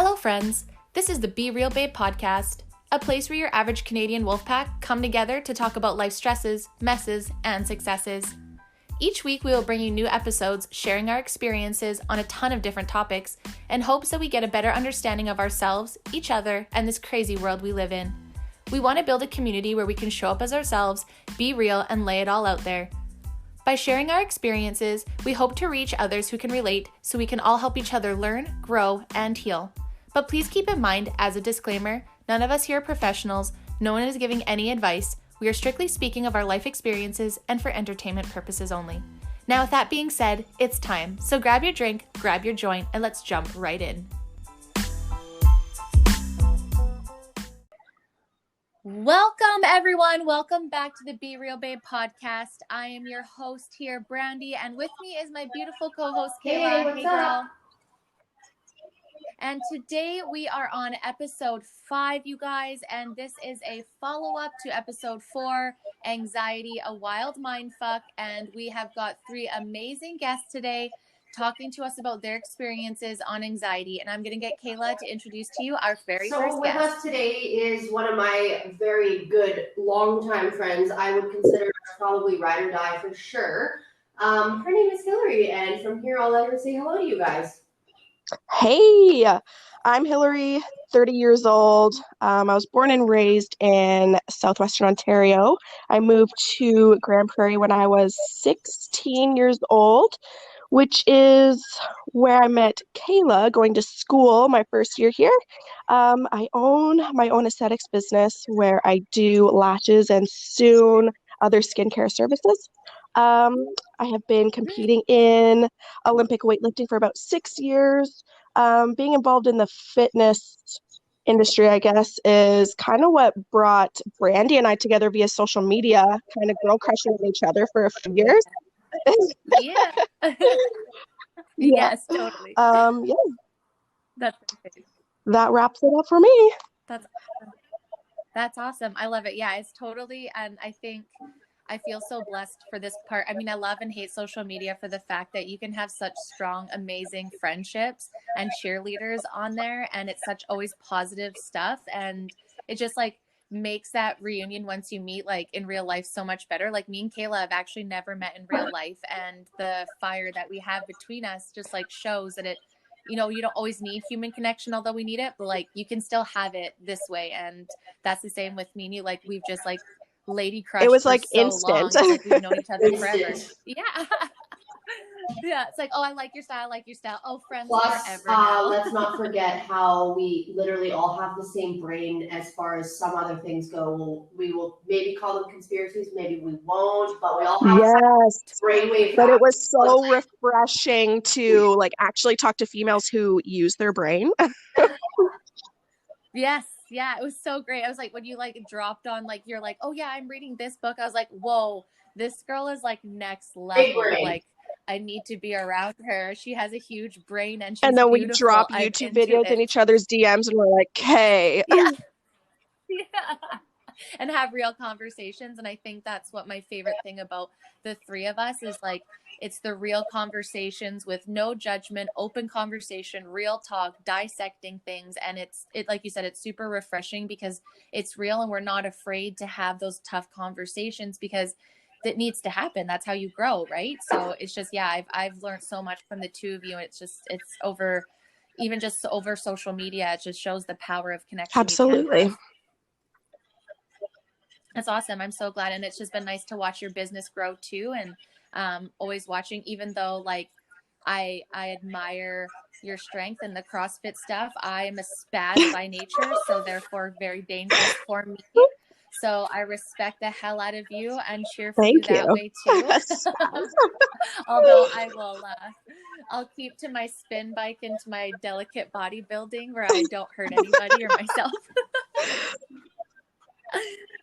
Hello, friends. This is the Be Real Babe podcast, a place where your average Canadian wolfpack come together to talk about life stresses, messes, and successes. Each week, we will bring you new episodes sharing our experiences on a ton of different topics in hopes that we get a better understanding of ourselves, each other, and this crazy world we live in. We want to build a community where we can show up as ourselves, be real, and lay it all out there. By sharing our experiences, we hope to reach others who can relate so we can all help each other learn, grow, and heal. But please keep in mind, as a disclaimer, none of us here are professionals, no one is giving any advice. We are strictly speaking of our life experiences and for entertainment purposes only. Now, with that being said, it's time. So grab your drink, grab your joint, and let's jump right in. Welcome, everyone. Welcome back to the Be Real Babe podcast. I am your host here, Brandy, and with me is my beautiful co-host, Kayla. Hey, girl. And today we are on episode 5, you guys, and this is a follow-up to episode 4, Anxiety, a Wild Mindfuck, and we have got 3 amazing guests today talking to us about their experiences on anxiety, and I'm going to get Kayla to introduce to you our first guest. So with us today is one of my very good longtime friends. I would consider her probably ride or die for sure. Her name is Hillary, and from here I'll let her say hello to you guys. Hey, I'm Hillary, 30 years old. I was born and raised in southwestern Ontario. I moved to Grand Prairie when I was 16 years old, which is where I met Kayla going to school my first year here. I own my own aesthetics business where I do lashes and soon other skincare services. I have been competing in Olympic weightlifting for about 6 years. Being involved in the fitness industry, I guess, is kind of what brought Brandy and I together via social media, kind of girl crushing on each other for a few years. Yeah. Yes, totally. Yeah. That's amazing. That wraps it up for me. That's awesome. I love it. Yeah, it's totally, and I feel so blessed for this part. I mean, I love and hate social media for the fact that you can have such strong, amazing friendships and cheerleaders on there, and it's such always positive stuff, and it just like makes that reunion once you meet like in real life so much better. Like me and Kayla have actually never met in real life, and the fire that we have between us just like shows that it, you know, you don't always need human connection, although we need it, but like you can still have it this way. And that's the same with me and you. Like we've just like lady crush. It was for like so instant. long. Like we've known each other forever. Yeah. Yeah, it's like, oh, I like your style, Oh, friends forever now. Let's not forget how we literally all have the same brain as far as some other things go. We will maybe call them conspiracies, maybe we won't, but we all have brainwave. But it was so refreshing to like actually talk to females who use their brain. Yes. Yeah, it was so great. I was like, when you like dropped on, like, you're like, oh yeah, I'm reading this book. I was like, whoa, this girl is like next level. Like, I need to be around her. She has a huge brain and she's and then beautiful. We drop YouTube videos in each other's DMs and we're like, hey. Yeah. Yeah. And have real conversations. And I think that's what my favorite thing about the 3 of us is like, it's the real conversations with no judgment, open conversation, real talk, dissecting things. And it like you said, it's super refreshing because it's real and we're not afraid to have those tough conversations because it needs to happen. That's how you grow, right? So it's just, yeah, I've learned so much from the 2 of you. And it's over, even just over social media, it just shows the power of connection. Absolutely. That's awesome. I'm so glad. And it's just been nice to watch your business grow too. And always watching, even though like I admire your strength and the CrossFit stuff, I am a spaz by nature. So therefore very dangerous for me. So I respect the hell out of you and cheer for you that way too. Although I'll keep to my spin bike and to my delicate bodybuilding where I don't hurt anybody or myself.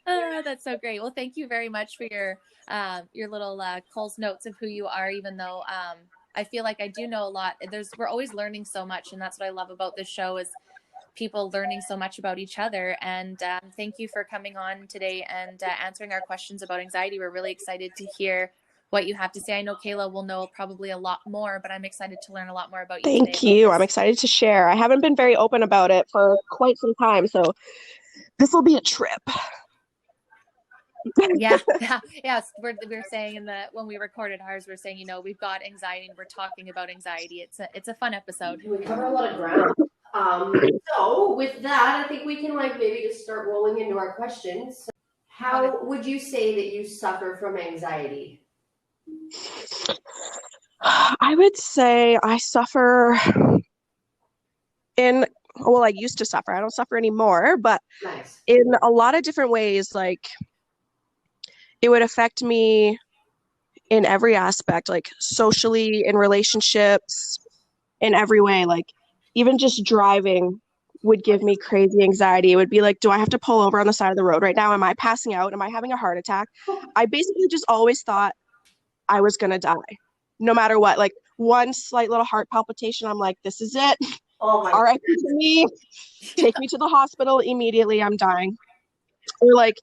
That's so great. Well, thank you very much for your little Cole's notes of who you are, even though I feel like I do know a lot. We're always learning so much, and that's what I love about this show is people learning so much about each other. And thank you for coming on today and answering our questions about anxiety. We're really excited to hear what you have to say. I know Kayla will know probably a lot more, but I'm excited to learn a lot more about you today Thank about you. I'm this. excited to share. I haven't been very open about it for quite some time, so this will be a trip. Yeah. Yes. We're saying when we recorded ours, we're saying, we've got anxiety and we're talking about anxiety. It's a fun episode. We cover a lot of ground. So with that, I think we can maybe just start rolling into our questions. So how would you say that you suffer from anxiety? I would say I suffer I used to suffer. I don't suffer anymore, but Nice. in a lot of different ways, it would affect me in every aspect, like socially, in relationships, in every way. Like even just driving would give me crazy anxiety. It would be like, do I have to pull over on the side of the road right now? Am I passing out? Am I having a heart attack? I basically just always thought I was gonna die, no matter what. Like one slight little heart palpitation, I'm like, this is it. Oh my RIP to me. Take me to the hospital immediately. I'm dying. Or like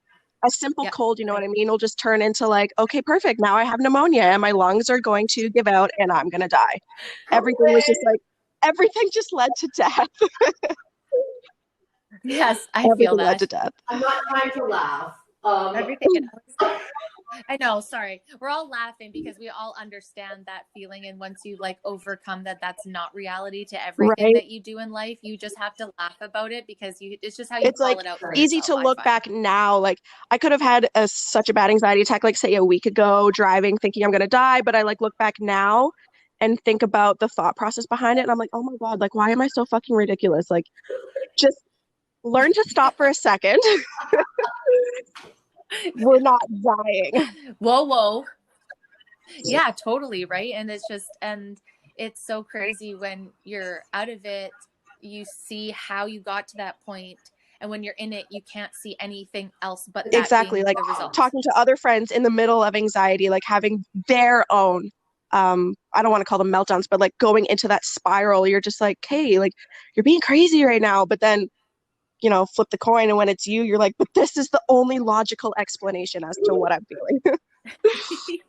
a simple cold, you know what I mean? Will just turn into like, okay, perfect. Now I have pneumonia and my lungs are going to give out and I'm gonna die. Everything was just like, everything just led to death. Yes, I Everything feel led that. to death. I'm not trying to laugh. Everything. I know, sorry. We're all laughing because we all understand that feeling. And once you overcome that, that's not reality to everything Right. that you do in life. You just have to laugh about it because it's just how you It's call like it out for easy yourself, to I look find. back now. Like I could have had such a bad anxiety attack, like say a week ago, driving, thinking I'm gonna die. But I look back now and think about the thought process behind it, and I'm like, oh my God, like why am I so fucking ridiculous? Like just learn to stop for a second. We're not dying. Whoa. Yeah, totally. Right. And it's so crazy when you're out of it, you see how you got to that point. And when you're in it, you can't see anything else but that Exactly. being Like the result. talking to other friends in the middle of anxiety, like having their own, I don't want to call them meltdowns, but like going into that spiral, you're just like, hey, like you're being crazy right now. But then, flip the coin. And when it's you, you're like, but this is the only logical explanation as to what I'm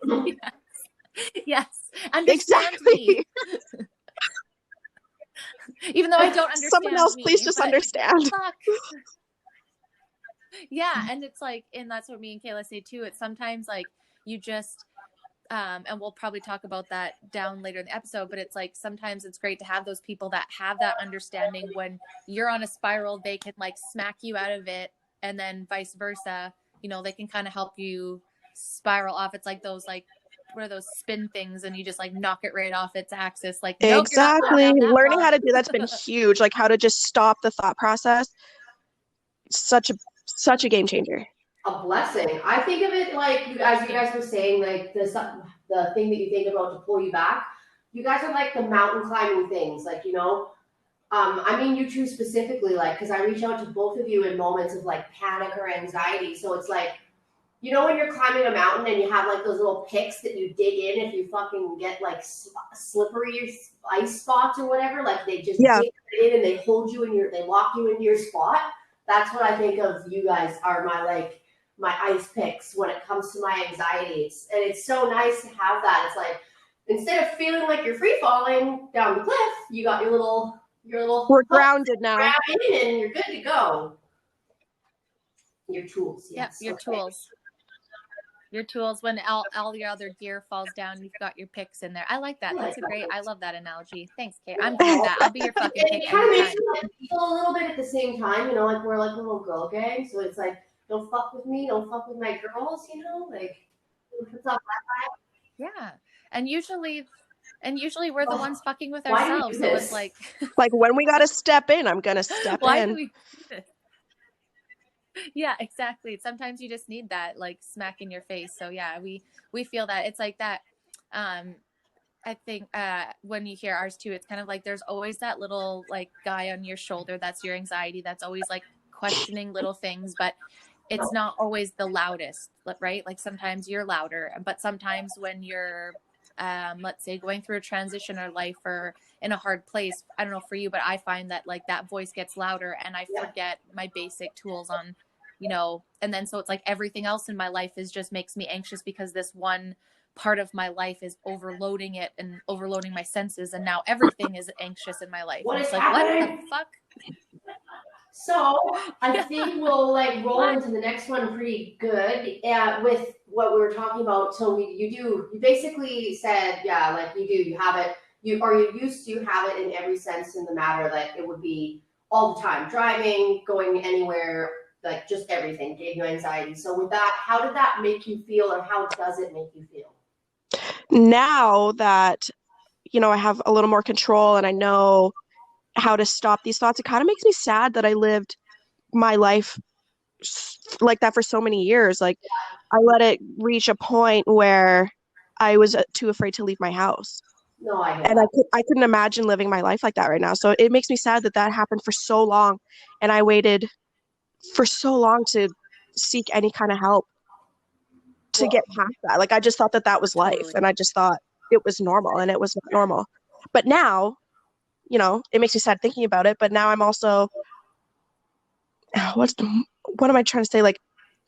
feeling. Yes. Understand me. Even though I don't understand someone else, me, please just understand. Fuck. Yeah, and it's and that's what me and Kayla say too. It's sometimes you just and we'll probably talk about that down later in the episode, but it's sometimes it's great to have those people that have that understanding. When you're on a spiral, they can smack you out of it, and then vice versa. They can kind of help you spiral off. It's those what are those spin things, and you just knock it right off its axis. Nope, exactly. Learning how to do that's been huge. Like how to just stop the thought process. Such a game changer. A blessing. I think of it as you guys were saying, the thing that you think about to pull you back. You guys are like the mountain climbing things, I mean, you two specifically, because I reach out to both of you in moments of panic or anxiety. So it's when you're climbing a mountain and you have those little picks that you dig in if you fucking get slippery ice spots or whatever, they just dig in and they hold you they lock you into your spot. That's what I think of you guys are my ice picks when it comes to my anxieties. And it's so nice to have that. It's instead of feeling like you're free falling down the cliff, you got your little we're grounded now. Grab in and you're good to go. Your tools. Yes. Yep, your tools. Your tools when all your other gear falls down, you've got your picks in there. I like that. That's I love that analogy. Thanks, Kate. I'm doing that. I'll be your fucking pick. It kind of makes you feel a little bit at the same time, we're a little girl gang. So it's don't fuck with me, don't fuck with my girls, what's up, yeah. And usually we're the ones fucking with ourselves. So it's like when we gotta step in, I'm gonna step why in. Do we do this? Yeah, exactly. Sometimes you just need that smack in your face. So yeah, we feel that. It's like that. I think when you hear ours too, it's kind of there's always that little guy on your shoulder that's your anxiety, that's always questioning little things, but it's not always the loudest, right? Sometimes you're louder, but sometimes when you're let's say going through a transition or life or in a hard place, I don't know for you, but I find that that voice gets louder and I forget my basic tools on, and then so it's everything else in my life is just makes me anxious because this one part of my life is overloading it and overloading my senses, and now everything is anxious in my life. What and is it's like, happening? what the fuck? So I think we'll like roll into the next one pretty good with what we were talking about. So you basically said, yeah, like you have it, you used to have it in every sense in the matter that it would be all the time, driving, going anywhere, like just everything gave you anxiety. So with that, how did that make you feel, or how does it make you feel? Now that, I have a little more control and I know how to stop these thoughts, it kind of makes me sad that I lived my life like that for so many years. Like, I let it reach a point where I was too afraid to leave my house. No, I get And that. I couldn't imagine living my life like that right now. So it makes me sad that that happened for so long. And I waited for so long to seek any kind of help to get past that. Like, I just thought that that was life. Totally. And I just thought it was normal, and it was not normal. But now, it makes me sad thinking about it. But now I'm also, what am I trying to say? Like,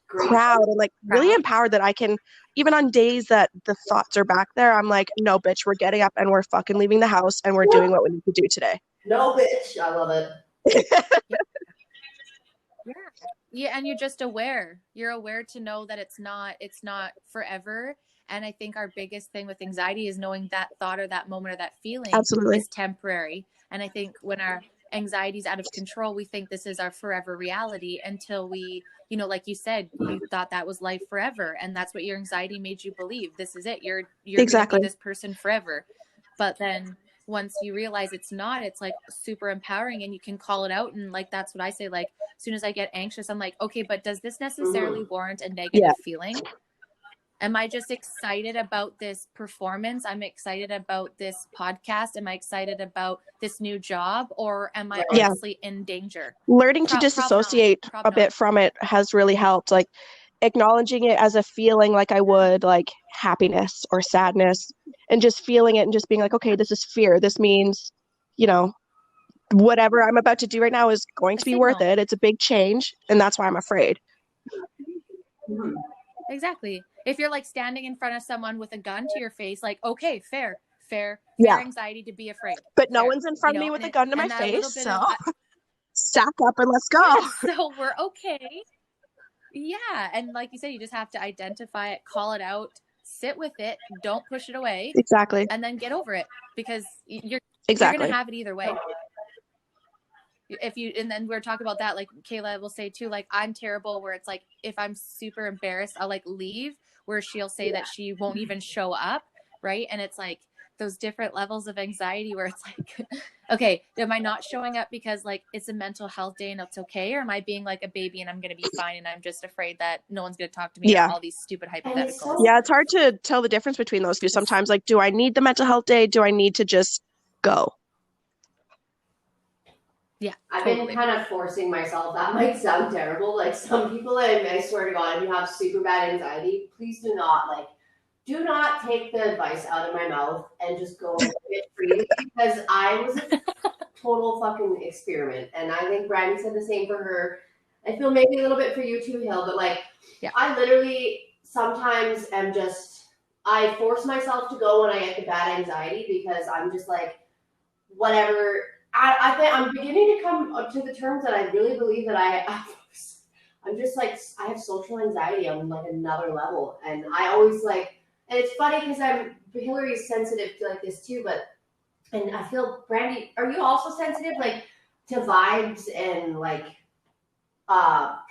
Great. proud and like really Proud? empowered that I can, even on days that the thoughts are back there, I'm like, no, bitch, we're getting up and we're fucking leaving the house and we're doing what we need to do today. No, bitch. I love it. Yeah, and you're just aware. You're aware to know that it's not forever. And I think our biggest thing with anxiety is knowing that thought or that moment or that feeling Absolutely. is temporary. And I think when our anxiety is out of control, we think this is our forever reality until we, like you said, you thought that was life forever. And that's what your anxiety made you believe. This is it. You're Exactly. going to be this person forever. But then once you realize it's not, it's like super empowering, and you can call it out. And like, that's what I say. Like, as soon as I get anxious, I'm like, okay, but does this necessarily warrant a negative feeling? Am I just excited about this performance? I'm excited about this podcast. Am I excited about this new job? Or am I honestly in danger? Learning to disassociate a bit from it has really helped. Like, acknowledging it as a feeling like I would like happiness or sadness, and just feeling it and just being like, okay, this is fear. This means, whatever I'm about to do right now is going to be worth it. It's a big change, and that's why I'm afraid. Exactly. If you're like standing in front of someone with a gun to your face, like, okay, fair anxiety to be afraid. But no one's in front of me with a gun to my face, so sack up and let's go. Yeah, so we're okay. Yeah, and like you said, you just have to identify it, call it out, sit with it, don't push it away. Exactly. And then get over it, because you're going to have it either way. And then we're talking about that, like Kayla will say too, like, I'm terrible where it's like, if I'm super embarrassed, I'll like leave, where she'll say that she won't even show up, right? And it's like those different levels of anxiety where it's like, okay, am I not showing up because like it's a mental health day and it's okay, or am I being like a baby and I'm going to be fine and I'm just afraid that no one's going to talk to me, or all these stupid hypotheticals? Yeah, it's hard to tell the difference between those two sometimes. Like, do I need the mental health day? Do I need to just go? Yeah, I've been kind of forcing myself. That might sound terrible. Like, some people, I swear to God, if you have super bad anxiety, please do not take the advice out of my mouth and just go a bit freely, because I was a total fucking experiment. And I think Brandy said the same for her. I feel maybe a little bit for you too, Hill, but like, I literally sometimes I force myself to go when I get the bad anxiety, because I'm just like, whatever. I think I'm beginning to come to the terms that I really believe that I'm just like, I have social anxiety on like another level. And I always like, and it's funny because Hillary is sensitive to like this too, and I feel, Brandy, are you also sensitive like to vibes and like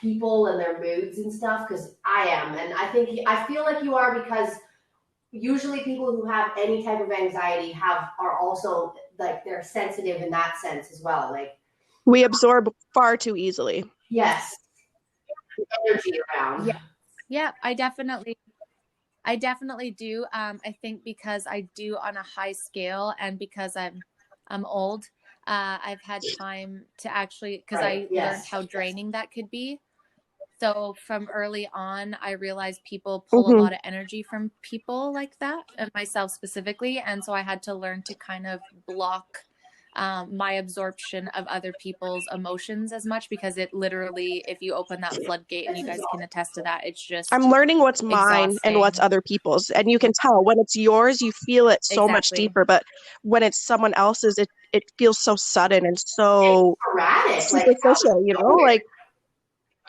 people and their moods and stuff? Because I am, and I feel like you are, because usually people who have any type of anxiety are also like, they're sensitive in that sense as well. Like, we absorb far too easily. Yes. The energy around. Yeah, I definitely do. I think because I do on a high scale, and because I'm old, I've had time to actually, because I learned how draining that could be. So from early on, I realized people pull a lot of energy from people like that, and myself specifically. And so I had to learn to kind of block my absorption of other people's emotions as much, because it literally, if you open that floodgate, and you guys can attest to that, it's just I'm learning what's mine and what's exhausting. other people's. And you can tell when it's yours, you feel it so much Exactly. deeper. But when it's someone else's, it feels so sudden and so Erratic, like superficial, you know? Like,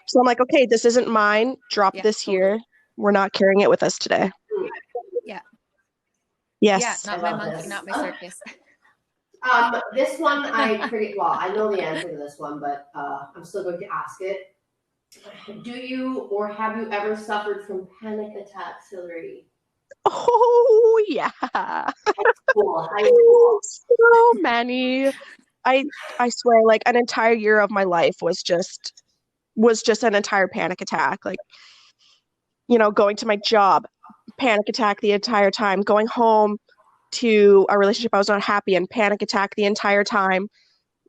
so I'm like, okay, this isn't mine. Drop Yeah, this totally. here. We're not carrying it with us today. Yeah. Yes. Yeah, I not my love monkey, this. not my circus. This one I know the answer to this one, but I'm still going to ask it. Do you or have you ever suffered from panic attacks, Hillary? Oh, yeah. Cool. So many. I swear, like an entire year of my life was just an entire panic attack. Like, you know, going to my job, panic attack the entire time, going home to a relationship I was not happy in, panic attack the entire time,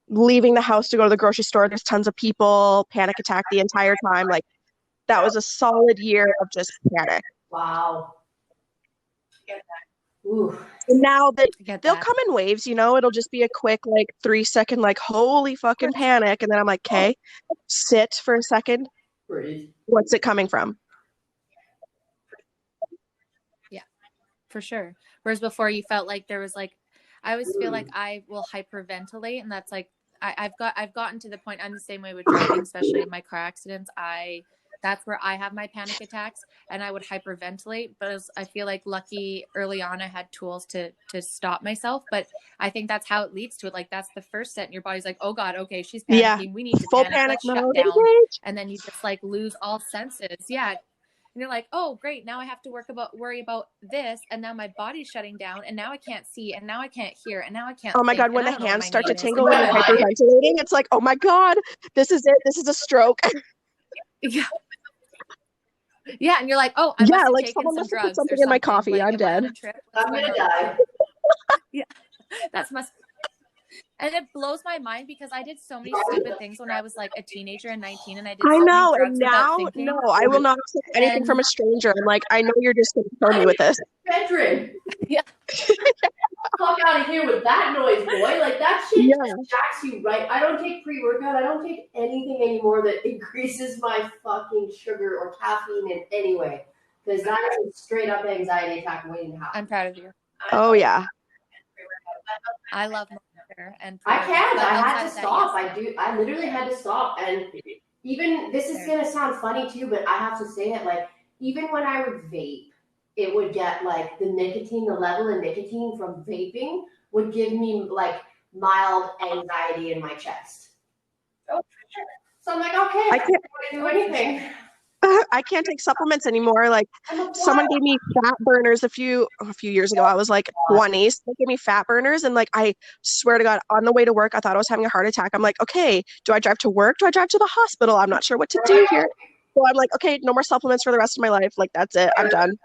leaving the house to go to the grocery store, there's tons of people, panic attack the entire time. Like, that was a solid year of just panic. Wow. Ooh. And now that Get they'll that. come in waves, you know, it'll just be a quick, like, 3 second, like, holy fucking panic. And then I'm like, okay, sit for a second. Breathe. What's it coming from? Yeah, for sure. Whereas before you felt like there was like, I always feel like I will hyperventilate, and that's like, I've gotten to the point, I'm the same way with driving, especially in my car accidents. That's where I have my panic attacks, and I would hyperventilate. But I feel like lucky early on I had tools to stop myself. But I think that's how it leads to it. Like, that's the first set, and your body's like, oh God, okay, she's panicking. Yeah. We need to Full panic. panic Let's shut mode. down. Engage. And then you just like lose all senses. Yeah. And you're like, oh, great. Now I have to worry about this. And now my body's shutting down. And now I can't see. And now I can't hear. And now I can't Oh my think. God, when And I the don't know what hands my start to name is. tingle when you're hyperventilating, it's like, oh my God, this is it. This is a stroke. Yeah. Yeah. And you're like, oh, I must have taken some drugs or something in my coffee. Like, I'm am I on dead. a trip? I'm going to die. Yeah. And it blows my mind, because I did so many stupid things when I was like a teenager and 19, and I did so many drugs without thinking. No, I will not accept anything from a stranger. I'm like, I know you're just going to kill me with this. Bedroom. Yeah. Fuck out of here with that noise, boy. Like, that shit just jacks you right. I don't take pre-workout. I don't take anything anymore that increases my fucking sugar or caffeine in any way. Because that is a straight up anxiety attack waiting to happen. I'm proud of you. Oh, yeah. I love Monster and I can't. I had to outside of that, stop. yes. I literally had to stop. And even, this is going to sound funny too, but I have to say it, like, even when I would vape, it would get like the level of nicotine from vaping would give me like mild anxiety in my chest. Oh, sure. So I'm like, okay, I can't do anything. I can't take supplements anymore. Like, someone gave me fat burners a few years ago. I was like 20. So they gave me fat burners, and like, I swear to God, on the way to work, I thought I was having a heart attack. I'm like, okay, do I drive to work? Do I drive to the hospital? I'm not sure what to do here. So I'm like, okay, no more supplements for the rest of my life. Like, that's it. I'm done.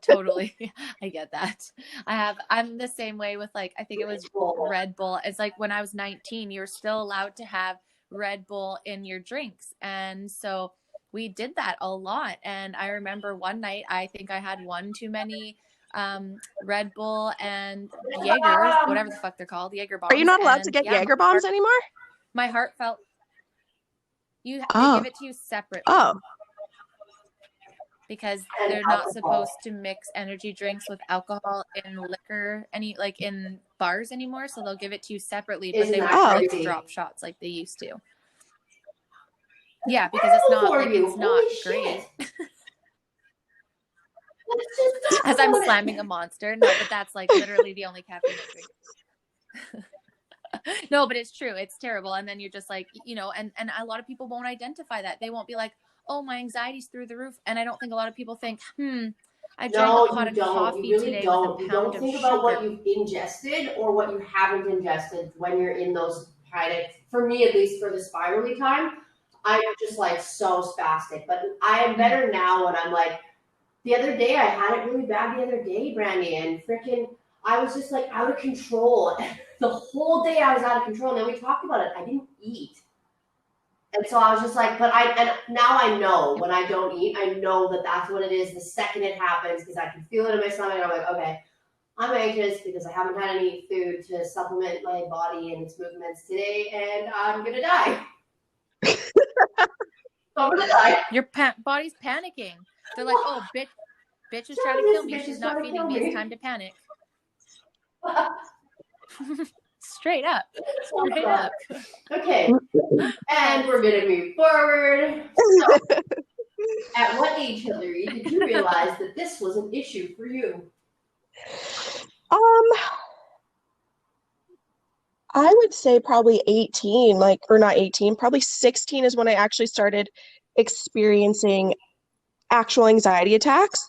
Totally. I get that. I'm the same way with, like, I think it was Red Bull. It's like when I was 19, you're still allowed to have Red Bull in your drinks. And so we did that a lot. And I remember one night, I think I had one too many Red Bull and Jaeger, whatever the fuck they're called, Jaeger bombs. Are you not allowed to get Jaeger bombs anymore? My heart felt, they give it to you separately. Oh. Because they're not supposed to mix energy drinks with alcohol in liquor, in bars anymore. So they'll give it to you separately, but they won't drop shots like they used to. Yeah, because it's not great. As I'm slamming a Monster. No, but that's like literally the only caffeine I drink. No, but it's true. It's terrible. And then you're just like, and a lot of people won't identify that. They won't be like, oh, my anxiety's through the roof. And I don't think a lot of people think, I drank a pot of coffee today with a pound of sugar. You don't think about what you've ingested or what you haven't ingested when you're in those kind of, for me at least, for the spirally time, I'm just like so spastic. But I am better now when I'm like, the other day, I had it really bad the other day, Brandy, and freaking, I was just like out of control. The whole day I was out of control. And then we talked about it. I didn't eat. And so I was just like, and now I know when I don't eat, I know that that's what it is the second it happens, because I can feel it in my stomach. And I'm like, okay, I'm anxious because I haven't had any food to supplement my body and its movements today, and I'm gonna die. I'm gonna die. Your body's panicking. They're like, oh, bitch is trying to kill me. She's not feeding me. It's time to panic. Straight up. Straight up. Okay. And we're gonna move forward. So, at what age, Hillary, did you realize that this was an issue for you? I would say probably 18, or not 18, probably 16 is when I actually started experiencing actual anxiety attacks.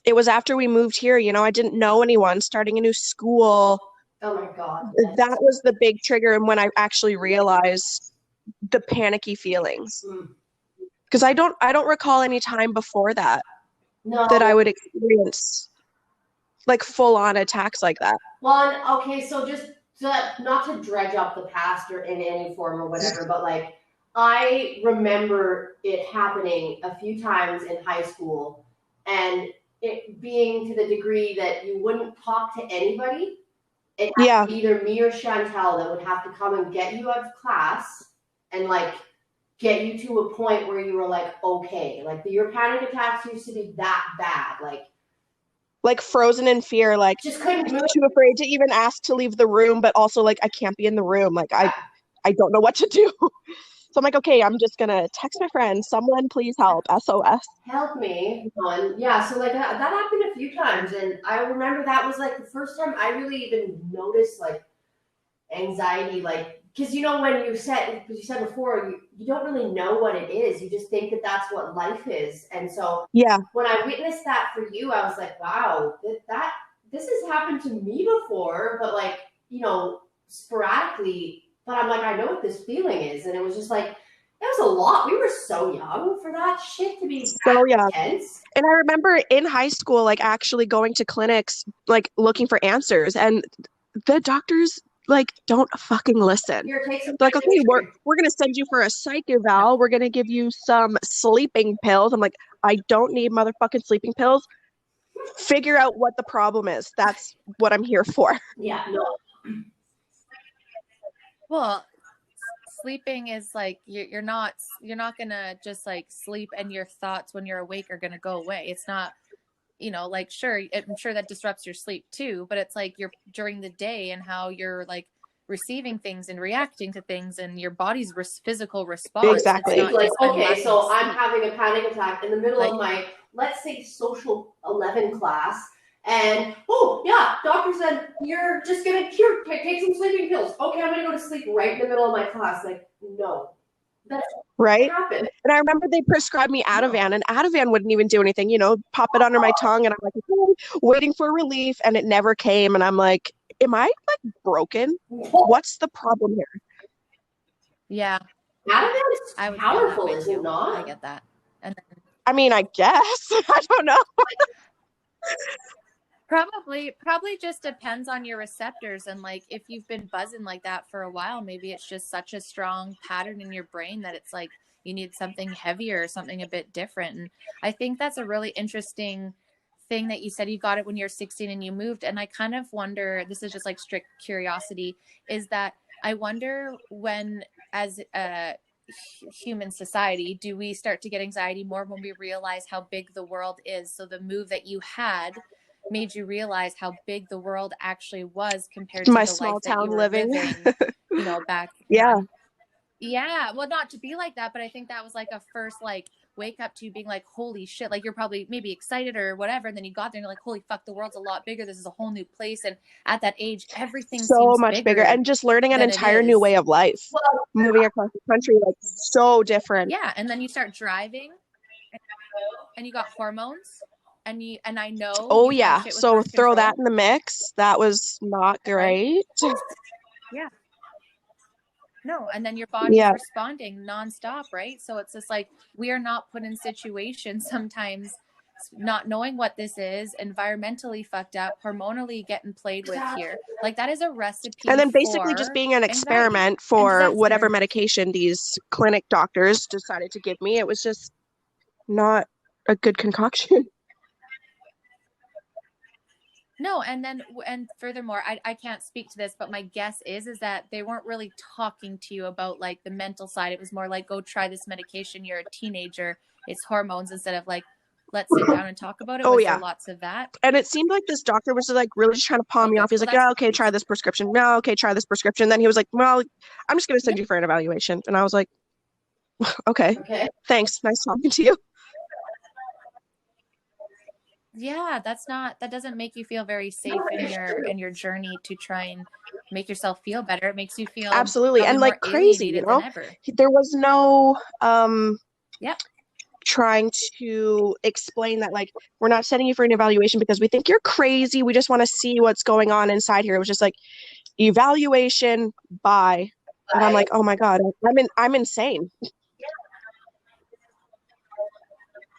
It was after we moved here, I didn't know anyone, starting a new school. Oh my God. That was the big trigger, and when I actually realized the panicky feelings. Because I don't recall any time before that that I would experience like full-on attacks like that. Well, okay, so just not to dredge up the past or in any form or whatever, but like I remember it happening a few times in high school, and it being to the degree that you wouldn't talk to anybody. It had to be either me or Chantel that would have to come and get you out of class and like get you to a point where you were like, okay, like your panic attacks used to be that bad, like frozen in fear, like just couldn't move. Too afraid to even ask to leave the room, but also like I can't be in the room, like I don't know what to do. So I'm like, okay, I'm just gonna text my friend, someone please help, SOS. Help me. Yeah, so like that happened a few times, and I remember that was like the first time I really even noticed like anxiety, like because when you said before, you don't really know what it is, you just think that that's what life is. And so when I witnessed that for you, I was like, wow, that this has happened to me before, but like sporadically. But I'm like, I know what this feeling is. And it was just like, that was a lot. We were so young for that shit to be so intense. And I remember in high school, like actually going to clinics, like looking for answers. And the doctors like don't fucking listen. Here, take some like, okay, we're going to send you for a psych eval. We're going to give you some sleeping pills. I'm like, I don't need motherfucking sleeping pills. Figure out what the problem is. That's what I'm here for. Yeah, no. Well, sleeping is like you're not gonna just like sleep and your thoughts when you're awake are gonna go away. It's not, like sure, I'm sure that disrupts your sleep too, but it's like you're during the day and how you're like receiving things and reacting to things and your body's physical response. Exactly. It's like, okay, so I'm having a panic attack in the middle of my, let's say, social 11 class. And, oh, yeah, doctor said, you're just going to take some sleeping pills. Okay, I'm going to go to sleep right in the middle of my class. Like, no. That's right. Happened. And I remember they prescribed me Ativan, and Ativan wouldn't even do anything, pop it under my tongue. And I'm like, oh, waiting for relief. And it never came. And I'm like, am I like broken? What's the problem here? Yeah. Ativan is powerful, is it not? I get that. And then, I mean, I guess. I don't know. Probably just depends on your receptors, and like if you've been buzzing like that for a while, maybe it's just such a strong pattern in your brain that it's like you need something heavier or something a bit different. And I think that's a really interesting thing that you said you got it when you're 16 and you moved. And I kind of wonder, this is just like strict curiosity, is that I wonder when as a human society do we start to get anxiety more when we realize how big the world is. So the move that you had made you realize how big the world actually was compared to my the small life town that you were living back yeah well, not to be like that, but I think that was like a first like wake up to being like, holy shit, like you're probably maybe excited or whatever, and then you got there and you're like, holy fuck, the world's a lot bigger, this is a whole new place. And at that age everything so seems much bigger, and just learning an entire new way of life, moving across the country, like so different. Yeah. And then you start driving and you got hormones. And I know. Oh yeah. So throw that in the mix. That was not great. Yeah. No. And then your body's responding nonstop, right? So it's just like we are not put in situations sometimes not knowing what this is, environmentally fucked up, hormonally getting played with here. Like that is a recipe. And then basically just being an experiment for whatever medication these clinic doctors decided to give me. It was just not a good concoction. No, and furthermore, I can't speak to this, but my guess is that they weren't really talking to you about like the mental side. It was more like, go try this medication. You're a teenager. It's hormones, instead of like, let's sit down and talk about it. Oh Was there yeah. lots of that? And it seemed like this doctor was like really just trying to palm me Okay, off. He was well like, that's yeah, okay, try this prescription. No, okay, try this prescription. Then he was like, well, I'm just going to send you for an evaluation. And I was like, okay, thanks. Nice talking to you. Yeah, that doesn't make you feel very safe in your journey to try and make yourself feel better. It makes you feel Absolutely. probably And more like crazy, you alienated know, than ever. there was no Yep. trying to explain that like we're not sending you for an evaluation because we think you're crazy. We just want to see what's going on inside here. It was just like evaluation, bye. And I'm like, oh my God, I'm insane.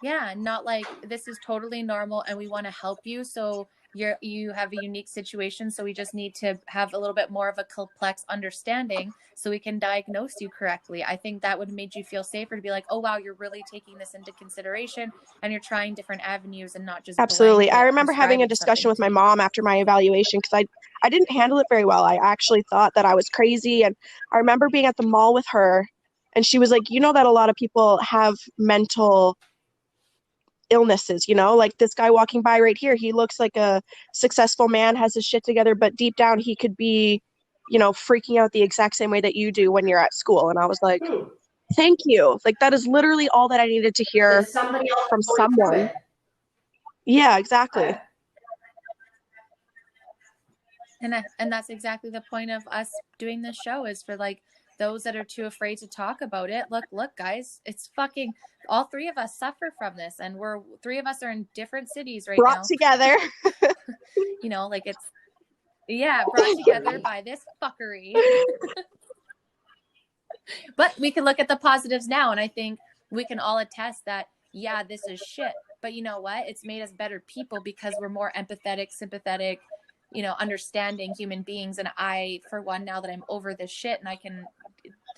Yeah, not like, this is totally normal and we want to help you. So you have a unique situation. So we just need to have a little bit more of a complex understanding so we can diagnose you correctly. I think that would have made you feel safer to be like, oh wow, you're really taking this into consideration and you're trying different avenues and not just Absolutely. I blanket remember having a prescribing discussion something with to my me. mom after my evaluation because I didn't handle it very well. I actually thought that I was crazy. And I remember being at the mall with her and she was like, you know that a lot of people have mental illnesses, you know, like this guy walking by right here, he looks like a successful man, has his shit together, but deep down he could be, you know, freaking out the exact same way that you do when you're at school. And I was like, thank you. Like that is literally all that I needed to hear That somebody else from is going through someone. it. Yeah, exactly. Okay. And that's exactly the point of us doing this show, is for like those that are too afraid to talk about it. Look guys, it's fucking, all three of us suffer from this, and we're three of us are in different cities right Brought now. together. You know, like it's, yeah, brought together by this fuckery. But we can look at the positives now, and I think we can all attest that, yeah, this is shit, but you know what, it's made us better people because we're more empathetic, sympathetic, you know, understanding human beings. And I, for one, now that I'm over this shit and I can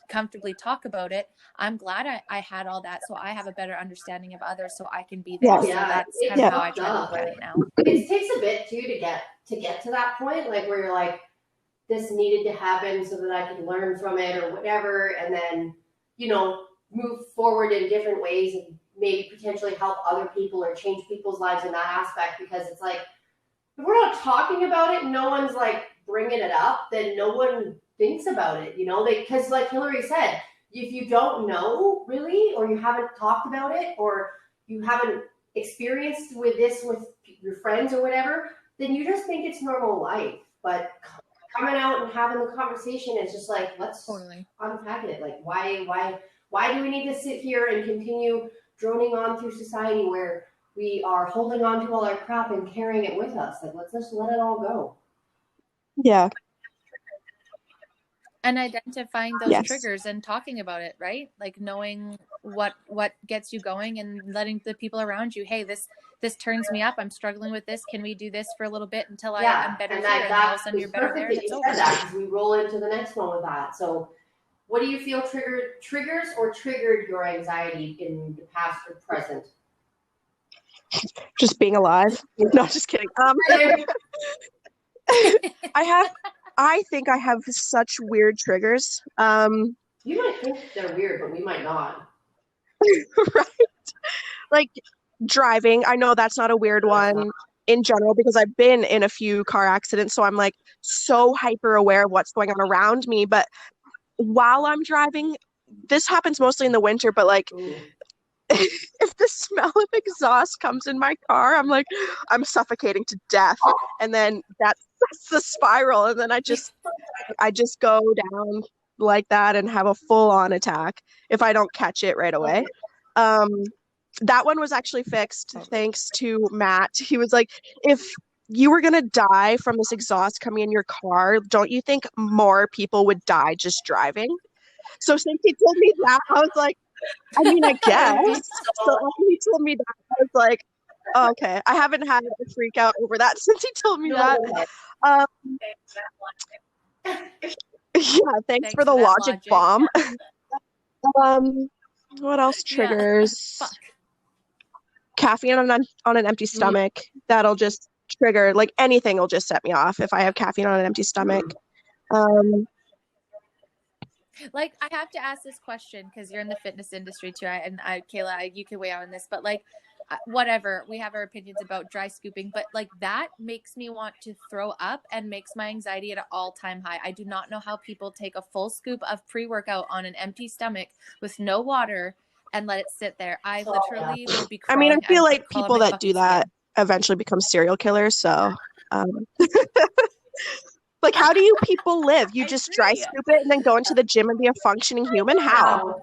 comfortably talk about it, I'm glad I had all that, so I have a better understanding of others, so I can be there. Yeah. So Yeah, that's it's kind of how I fucked try to up. look at it now. It takes a bit too to get to that point, like where you're like, this needed to happen so that I could learn from it or whatever, and then, you know, move forward in different ways and maybe potentially help other people or change people's lives in that aspect. Because it's like, if we're not talking about it, no one's like bringing it up, then no one thinks about it, you know, because like Hillary said, if you don't know really, or you haven't talked about it, or you haven't experienced with this with your friends or whatever, then you just think it's normal life. But coming out and having the conversation is just like, let's Totally. unpack it. Like, why do we need to sit here and continue droning on through society where we are holding on to all our crap and carrying it with us? Like, let's just let it all go. Yeah. And identifying those Yes. triggers and talking about it, right? Like knowing what gets you going and letting the people around you, hey, this turns me up. I'm struggling with this. Can we do this for a little bit until I'm better and here? And then all of a sudden you're better there and it's over. That because we roll into the next one with that. So, what do you feel triggers or triggered your anxiety in the past or present? Just being alive. No, just kidding. I think I have such weird triggers. You might think they're weird, but we might not. Right? Like driving. I know that's not a weird one in general because I've been in a few car accidents, so I'm like so hyper aware of what's going on around me. But while I'm driving, this happens mostly in the winter, but like if the smell of exhaust comes in my car, I'm like, I'm suffocating to death. And then that's the spiral. And then I just go down like that and have a full on attack if I don't catch it right away. That one was actually fixed thanks to Matt. He was like, if you were going to die from this exhaust coming in your car, don't you think more people would die just driving? So since he told me that, I was like, I mean, I guess. So when he told me that, I was like, oh, okay. I haven't had a freak out over that since he told me that. Yeah, thanks for the logic bomb. What else triggers? Yeah. Caffeine on an empty stomach. That'll just trigger. Like anything will just set me off if I have caffeine on an empty stomach. Um, Like, I have to ask this question because you're in the fitness industry too. Kayla, you can weigh out on this, but like, whatever, we have our opinions about dry scooping, but like that makes me want to throw up and makes my anxiety at an all-time high. I do not know how people take a full scoop of pre-workout on an empty stomach with no water and let it sit there. I literally would be I mean, I crawling. feel I'd like crawl out people my that do fucking that skin. eventually become serial killers. So, like, how do you people live? You I just dry agree. scoop it and then go into the gym and be a functioning human? How?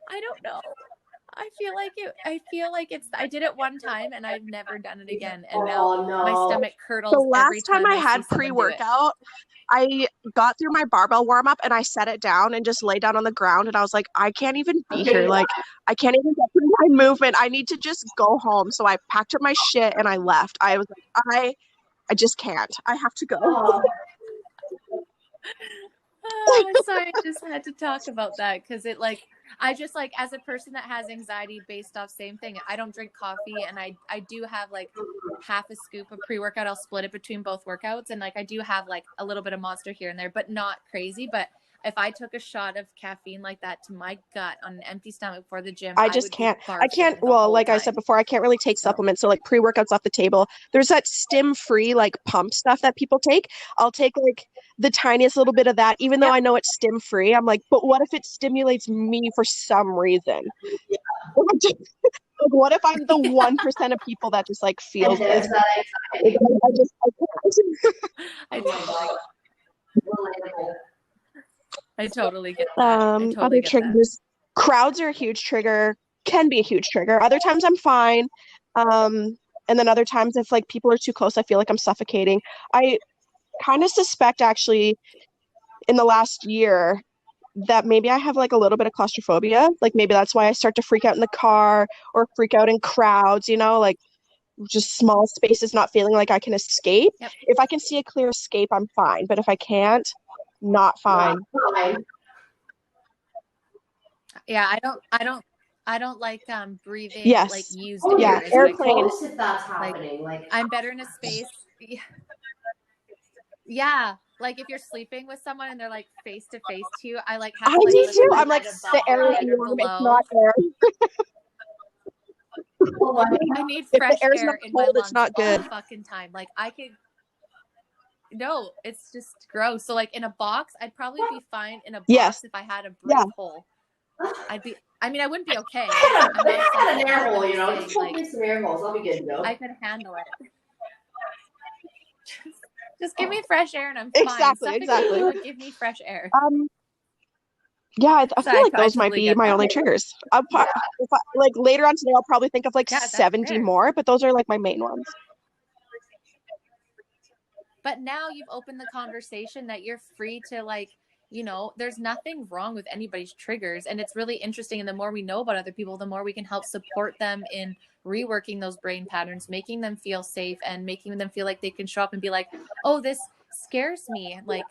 I don't know. I feel like I did it one time and I've never done it again. And now my stomach The curdles every last time time I I see had someone do it. pre-workout, I got through my barbell warm up and I set it down and just lay down on the ground and I was like, I can't even be here. Like, I can't even get through my movement. I need to just go home. So I packed up my shit and I left. I was like, I just can't. I have to go. So I just had to talk about that because I just like, as a person that has anxiety based off same thing, I don't drink coffee and I do have like half a scoop of pre-workout. I'll split it between both workouts and like I do have like a little bit of Monster here and there, but not crazy. But if I took a shot of caffeine like that to my gut on an empty stomach before the gym, I I just would can't. be I can't. barfing the Well, whole like I said time. before, I can't really take So supplements. So like pre-workouts off the table. There's that stim-free like pump stuff that people take. I'll take like the tiniest little bit of that, even though yeah, I know it's stim-free. I'm like, but what if it stimulates me for some reason? Like, what if I'm the 1% of people that just like feels this? Like, I can't. I totally get that. I totally Other get that. triggers. Crowds are a huge trigger. Can be a huge trigger. Other times I'm fine. And then other times if like people are too close, I feel like I'm suffocating. I kind of suspect actually in the last year that maybe I have like a little bit of claustrophobia. Like maybe that's why I start to freak out in the car or freak out in crowds, like just small spaces, not feeling like I can escape. Yep. If I can see a clear escape, I'm fine. But if I can't, not fine. Yeah, I don't like breathing Yes. like used Yeah, air is what I call airplane. it. If that's happening, like I'm better in a space. Yeah, like if you're sleeping with someone and they're like face to face to you, I like have I to like do lift too. my I'm like, head above the air their is head or warm, it's below. not air. I need If fresh the air's air not in my cold, it's lungs not all good. the fucking time. Like I could no, it's just gross. So like in a box, I'd probably be fine in a box Yes. if I had a breathe Yeah. hole. I wouldn't be okay. I I'm not a had an psychopath. air hole, I'm just just saying, put like, me some air holes. I'll be good to go. I could handle it. Just give me fresh air and I'm Exactly, fine. exactly. Suffocating would give me fresh air. Yeah, I So feel like those might totally be get my that. only triggers. Like later on today, I'll probably think of like Yeah, that's 70 fair. more, but those are like my main ones. But now you've opened the conversation that you're free to like, there's nothing wrong with anybody's triggers. And it's really interesting. And the more we know about other people, the more we can help support them in reworking those brain patterns, making them feel safe and making them feel like they can show up and be like, oh, this scares me. Like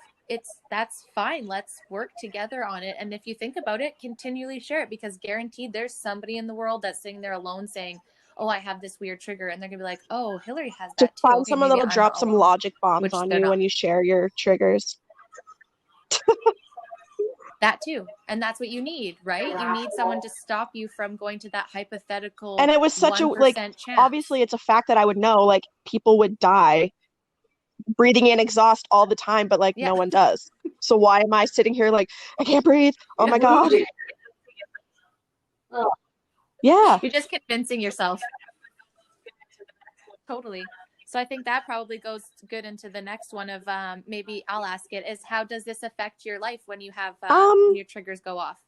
that's fine. Let's work together on it. And if you think about it, continually share it because guaranteed there's somebody in the world that's sitting there alone saying, oh, I have this weird trigger. And they're gonna be like, oh, Hillary has that Just too. find Okay, someone maybe that'll I'm drop not some alone. logic bombs Which on they're you not. when you share your triggers. That too. And that's what you need, right? You need someone to stop you from going to that hypothetical And it was such a 1% chance. obviously it's a fact that I would know, like people would die breathing in exhaust all the time, but like no one does. So why am I sitting here like I can't breathe? Oh my god. Yeah. You're just convincing yourself. Totally. So I think that probably goes good into the next one of maybe I'll ask it is how does this affect your life when you have when your triggers go off?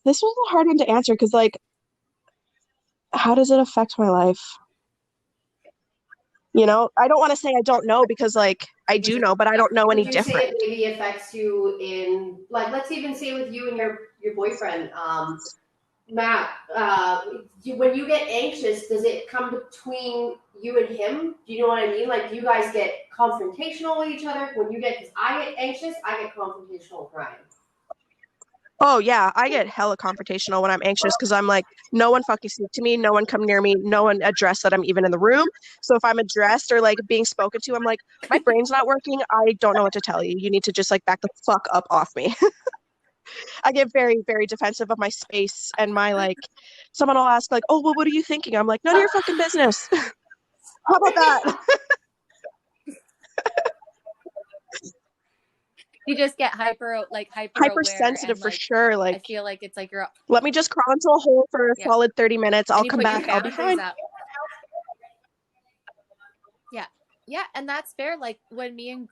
This was a hard one to answer because like how does it affect my life? I don't want to say I don't know because like I do know, but I don't know any Would you say different. it maybe affects you in like let's even say with you and your boyfriend, Matt, when you get anxious, does it come between you and him? Do you know what I mean? Like, do you guys get confrontational with each other when you get? Because I get anxious, I get confrontational crying. Oh yeah, I get hella confrontational when I'm anxious because I'm like, no one fucking speak to me, no one come near me, no one address that I'm even in the room. So if I'm addressed or like being spoken to, I'm like, my brain's not working. I don't know what to tell you. You need to just like back the fuck up off me. I get very, very defensive of my space and my like. Someone will ask like, oh, well, what are you thinking? I'm like, none of your fucking business. How about that? You just get hyper aware, and Hypersensitive for like sure. I Like, feel like it's like you're let me just crawl into a hole for a yeah, solid 30 minutes. and I'll you come put your back. I'll be boundaries fine. up. Yeah. Yeah, and that's fair. Like when me and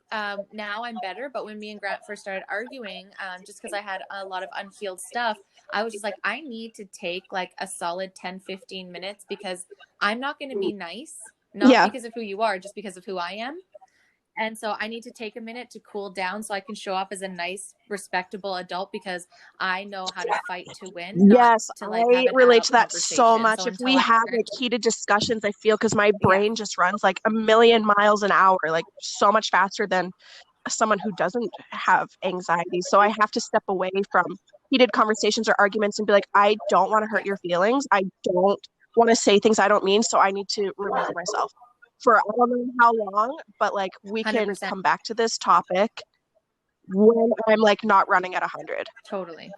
now I'm better, but when me and Grant first started arguing, just because I had a lot of unhealed stuff, I was just like, I need to take like a solid 10-15 minutes because I'm not going to be nice, not Yeah, because of who you are, just because of who I am. And so I need to take a minute to cool down so I can show up as a nice, respectable adult because I know how to fight to win, not yes, to like have I an relate adult to that so conversation. much. So If until we I have learn, like heated discussions, I feel because my yeah, brain just runs like a million miles an hour, like so much faster than someone who doesn't have anxiety. So I have to step away from heated conversations or arguments and be like, I don't want to hurt yeah, your feelings. I don't want to say things I don't mean. So I need to remove myself for I don't know how long, but like we can 100%, come back to this topic when I'm like not running at 100. totally.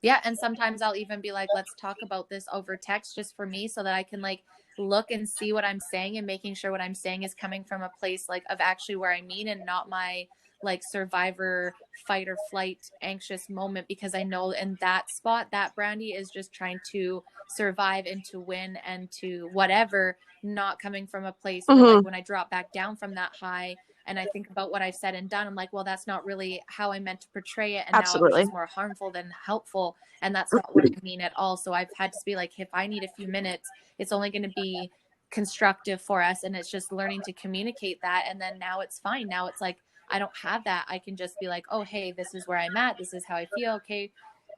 Yeah, and sometimes I'll even be like, let's talk about this over text just for me so that I can like look and see what I'm saying and making sure what I'm saying is coming from a place like of actually where I mean and not my like survivor fight or flight anxious moment because I know in that spot that Brandy is just trying to survive and to win and to whatever, not coming from a place where like Mm-hmm. when I drop back down from that high and I think about what I've said and done, I'm like, well, that's not really how I meant to portray it. And now it was Absolutely. just more harmful than helpful. And that's not what I mean at all. So I've had to be like, if I need a few minutes, it's only going to be constructive for us. And it's just learning to communicate that. And then now it's fine. Now it's like, I don't have that. I can just be like, oh, hey, this is where I'm at. This is how I feel. Okay,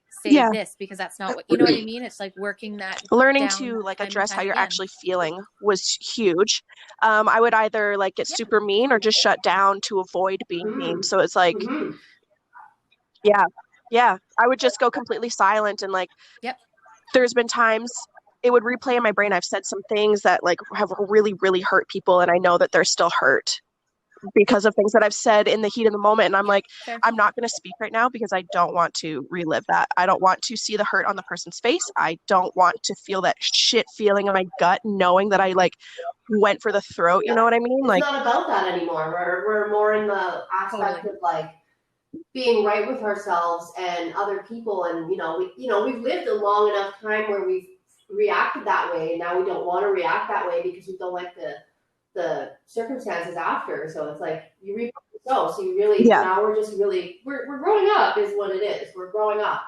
say Yeah. this because that's not what, you know what I mean? It's like working that Learning down to like time and address how time you're again. actually feeling was huge. I would either like get Yeah, super mean or just shut down to avoid being mean. Mm. So it's like, Mm-hmm. yeah, yeah, I would just go completely silent. And like, yep, there's been times it would replay in my brain. I've said some things that like have really, really hurt people, and I know that they're still hurt because of things that I've said in the heat of the moment. And I'm yep, like, fair. I'm not going to speak right now because I don't want to relive that. I don't want to see the hurt on the person's face. I don't want to feel that shit feeling in my gut, knowing that I like went for the throat. You Yeah. know what I mean? It's Like, not about that anymore. We're more in the aspect Totally. of like being right with ourselves and other people, and we've lived a long enough time where we've reacted that way, and now we don't want to react that way because we don't like the circumstances after. So it's like you reap what you sow. So you really yeah, now we're just really we're growing up is what it is. We're growing up.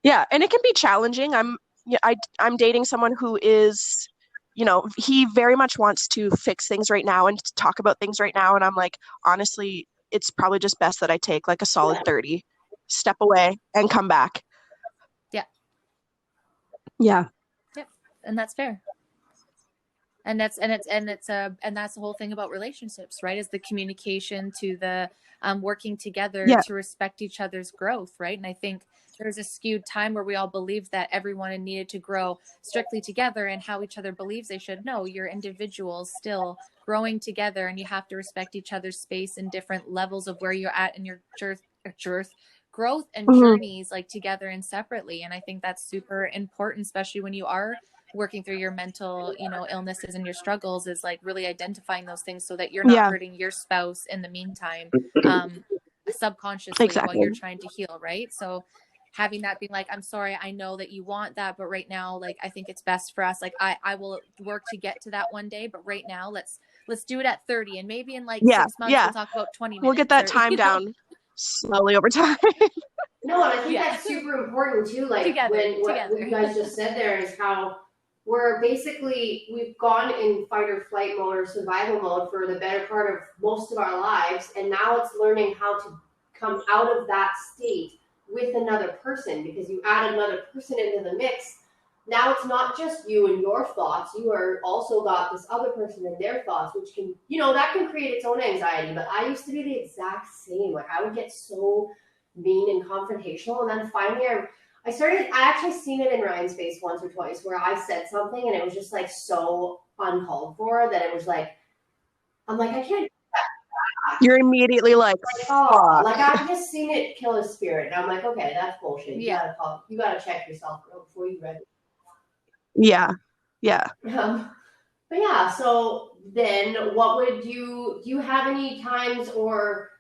yeah. And it can be challenging. Yeah, I'm dating someone who is, he very much wants to fix things right now and talk about things right now. And I'm like, honestly, it's probably just best that I take like a solid Yeah. 30, step away and come back. Yeah, Yeah. yep, and that's fair. And that's the whole thing about relationships, right? Is the communication to the working together Yeah. to respect each other's growth, right? And I think there's a skewed time where we all believed that everyone needed to grow strictly together and how each other believes they should. No, you're individuals still growing together, and you have to respect each other's space and different levels of where you're at in your growth and Hmm. journeys, like together and separately. And I think that's super important, especially when you are working through your mental, illnesses and your struggles, is like really identifying those things so that you're not Yeah, hurting your spouse in the meantime, um, subconsciously while exactly. you're trying to heal, right? So having that being like, I'm sorry, I know that you want that, but right now, like, I think it's best for us. Like, I will work to get to that one day, but right now, let's do it at 30, and maybe in like Yeah. 6 months we'll Yeah. talk about 20 We'll get minutes that or time down slowly over time. No, and I think yeah, that's super important too. Like together, when what together. you guys just said there is how we've gone in fight or flight mode or survival mode for the better part of most of our lives, and now it's learning how to come out of that state with another person, because you add another person into the mix now it's not just you and your thoughts. You are also got this other person and their thoughts, which can, that can create its own anxiety. But I used to be the exact same. Like I would get so mean and confrontational. And then finally I actually seen it in Ryan's face once or twice where I said something and it was just like so uncalled for that it was like, I'm like, I can't. You're immediately like, oh, like I've just seen it kill his spirit. And I'm like, okay, that's bullshit. Yeah. You gotta check yourself before you read it. Yeah. But yeah, so then do you have any times or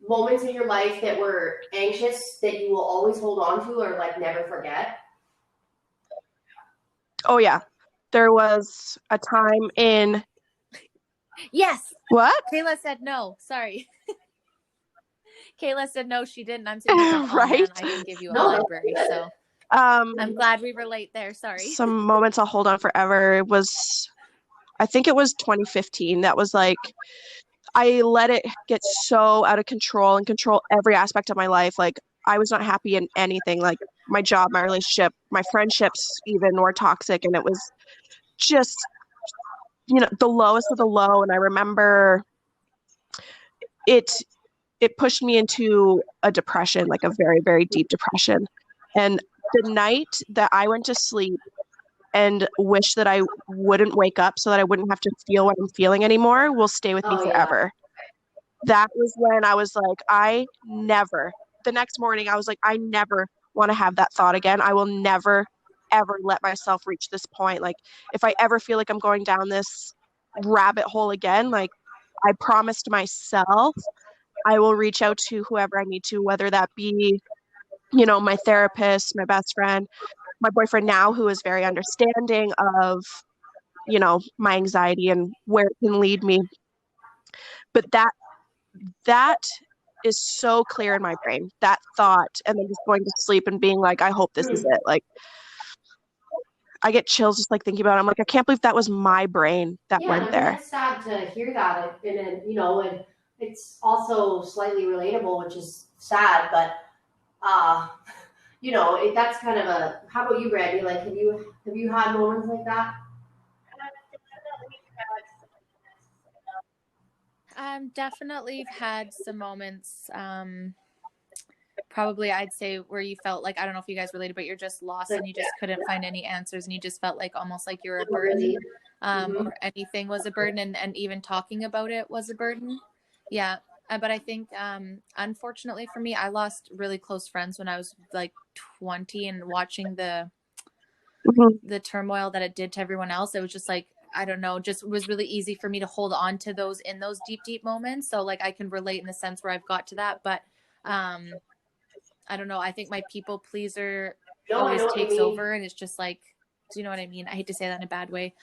moments in your life that were anxious that you will always hold on to or like never forget? Oh yeah. There was a time in Yes. What? Kayla said no. Sorry. Kayla said no, she didn't. I'm sitting here going, right? Man, I can give you a library. So I'm glad we relate there. Sorry. Some moments I'll hold on forever. I think it was 2015. That was like, I let it get so out of control and control every aspect of my life. Like I was not happy in anything, like my job, my relationship, my friendships even were toxic. And it was just, the lowest of the low. And I remember it pushed me into a depression, like a very, very deep depression. And the night that I went to sleep and wish that I wouldn't wake up so that I wouldn't have to feel what I'm feeling anymore will stay with me forever. Yeah. That was when I was like, the next morning I was like, I never want to have that thought again. I will never, ever let myself reach this point. Like if I ever feel like I'm going down this rabbit hole again, like I promised myself I will reach out to whoever I need to, whether that be, my therapist, my best friend, my boyfriend now, who is very understanding of, my anxiety and where it can lead me. But that is so clear in my brain, that thought, and then just going to sleep and being like, I hope this is it. Like, I get chills just like thinking about it. I'm like, I can't believe that was my brain that went there. It's sad to hear that. And and it's also slightly relatable, which is sad, but that's kind of how about you, Brandy? Like, have you had moments like that? Definitely had some moments, probably I'd say where you felt like, I don't know if you guys related, but you're just lost and you just couldn't find any answers and you just felt like almost like you're a burden, or anything was a burden, and even talking about it was a burden. Yeah. But I think, unfortunately for me, I lost really close friends when I was like 20, and watching the turmoil that it did to everyone else. It was just like, I don't know, just was really easy for me to hold on to those in those deep, deep moments. So like I can relate in the sense where I've got to that, but I don't know. I think my people pleaser always takes over, and it's just like, do you know what I mean? I hate to say that in a bad way.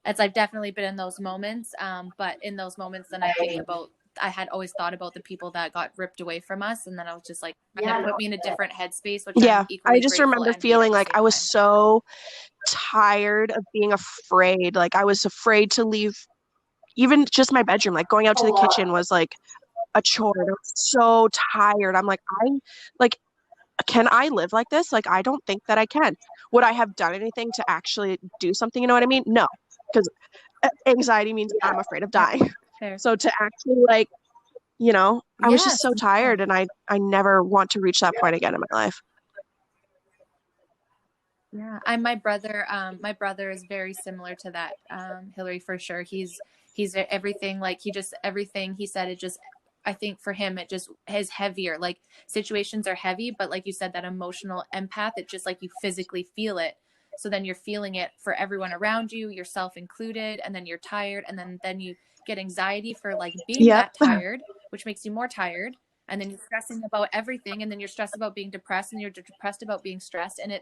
I've definitely been in those moments. But in those moments, then I had always thought about the people that got ripped away from us. And then I was just like, it put me in a different headspace, which I'm equally I just remember feeling like I was so tired of being afraid. Like I was afraid to leave even just my bedroom. Like going out to the kitchen was like a chore. I was so tired. I'm like, can I live like this? Like, I don't think that I can. Would I have done anything to actually do something? You know what I mean? No, because anxiety means I'm afraid of dying. Fair. So to actually I was just so tired, and I never want to reach that point again in my life. Yeah. My brother is very similar to that, Hillary, for sure. He's everything, like everything he said, it just, I think for him, it just is heavier. Like situations are heavy, but like you said, that emotional empath, it's just like you physically feel it. So then you're feeling it for everyone around you, yourself included, and then you're tired. And then you get anxiety for like being that tired, which makes you more tired. And then you're stressing about everything. And then you're stressed about being depressed, and you're depressed about being stressed. And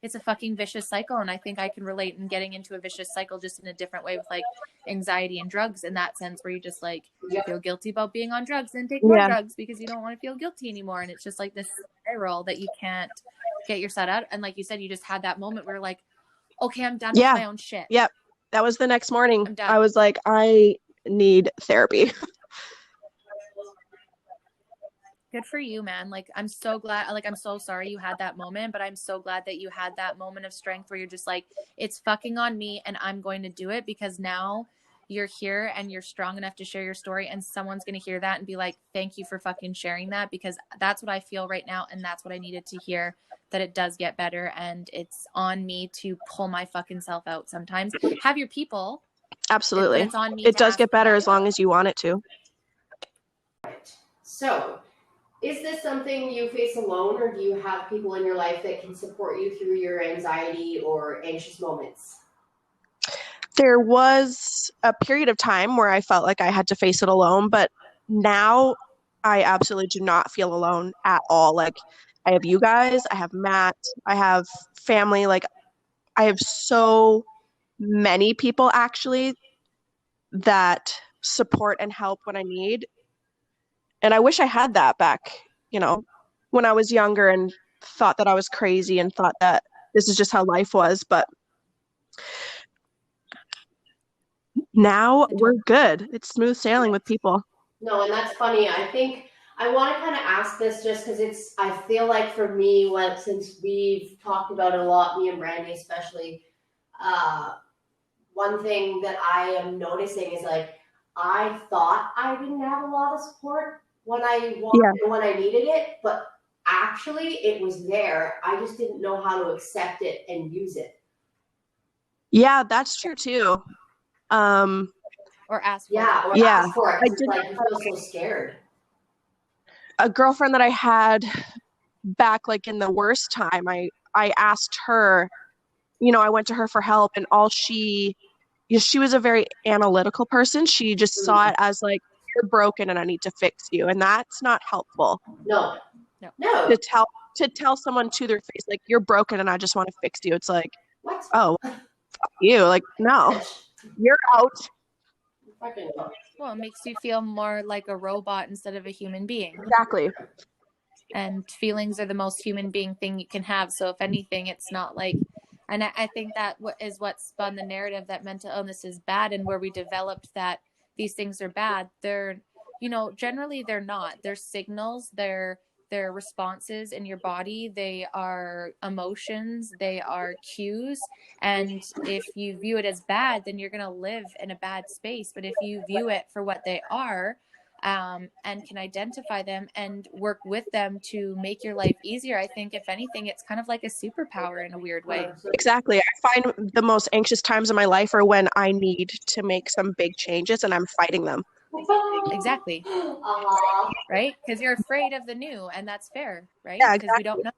it's a fucking vicious cycle. And I think I can relate in getting into a vicious cycle just in a different way with like anxiety and drugs, in that sense, where you just like feel guilty about being on drugs and take more drugs because you don't want to feel guilty anymore. And it's just like this spiral that you can't get yourself out. And like you said, you just had that moment where like, okay, I'm done with my own shit. Yep. That was the next morning. I was like, I need therapy. Good for you, man. Like, I'm so glad, like, I'm so sorry you had that moment, but I'm so glad that you had that moment of strength where you're just like, it's fucking on me and I'm going to do it, because now you're here and you're strong enough to share your story, and someone's going to hear that and be like, thank you for fucking sharing that, because that's what I feel right now. And that's what I needed to hear, that it does get better. And it's on me to pull my fucking self out sometimes. Have your people, Absolutely. but it's on me It to does ask get for better help. as long as you want it to. So, is this something you face alone, or do you have people in your life that can support you through your anxiety or anxious moments? There was a period of time where I felt like I had to face it alone, but now I absolutely do not feel alone at all. Like, I have you guys, I have Matt, I have family, like I have so many people actually that support and help when I need. And I wish I had that back, when I was younger and thought that I was crazy and thought that this is just how life was. But now we're good. It's smooth sailing with people. No, and that's funny. I think I want to kind of ask this just because I feel like for me, since we've talked about it a lot, me and Brandy especially, uh, one thing that I am noticing is like, I thought I didn't have a lot of support when I wanted, when I needed it, but actually it was there. I just didn't know how to accept it and use it. Yeah, that's true too. Or ask for Yeah, it. or Yeah, ask for it. I It's did. like you feel so scared. A girlfriend that I had back like in the worst time, I asked her, I went to her for help, and she was a very analytical person. She just saw it as like, you're broken and I need to fix you. And that's not helpful. No. To tell someone to their face, like, you're broken and I just want to fix you. It's like, what? Oh, fuck you. Like, no, you're out. Well, it makes you feel more like a robot instead of a human being. Exactly. And feelings are the most human being thing you can have. So if anything, it's not like, and I think that is what spun the narrative that mental illness is bad, and where we developed that these things are bad. They're, generally they're not. They're signals. They're responses in your body. They are emotions. They are cues. And if you view it as bad, then you're going to live in a bad space. But if you view it for what they are, and can identify them and work with them to make your life easier, I think if anything, it's kind of like a superpower in a weird way. Exactly. I find the most anxious times in my life are when I need to make some big changes and I'm fighting them. Exactly. Right? Because you're afraid of the new, and that's fair, right? Yeah, Because we don't know.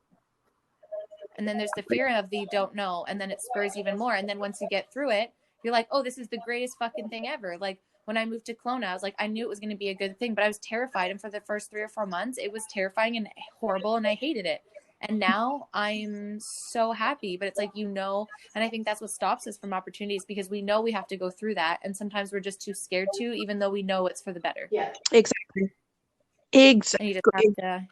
And then there's the fear of the don't know, and then it spurs even more. And then once you get through it, you're like, oh, this is the greatest fucking thing ever. Like, when I moved to Kelowna, I was like, I knew it was going to be a good thing, but I was terrified. And for the first 3 or 4 months, it was terrifying and horrible, and I hated it. And now I'm so happy. But it's like, and I think that's what stops us from opportunities, because we know we have to go through that. And sometimes we're just too scared to, even though we know it's for the better. Yeah. Exactly. And you just have to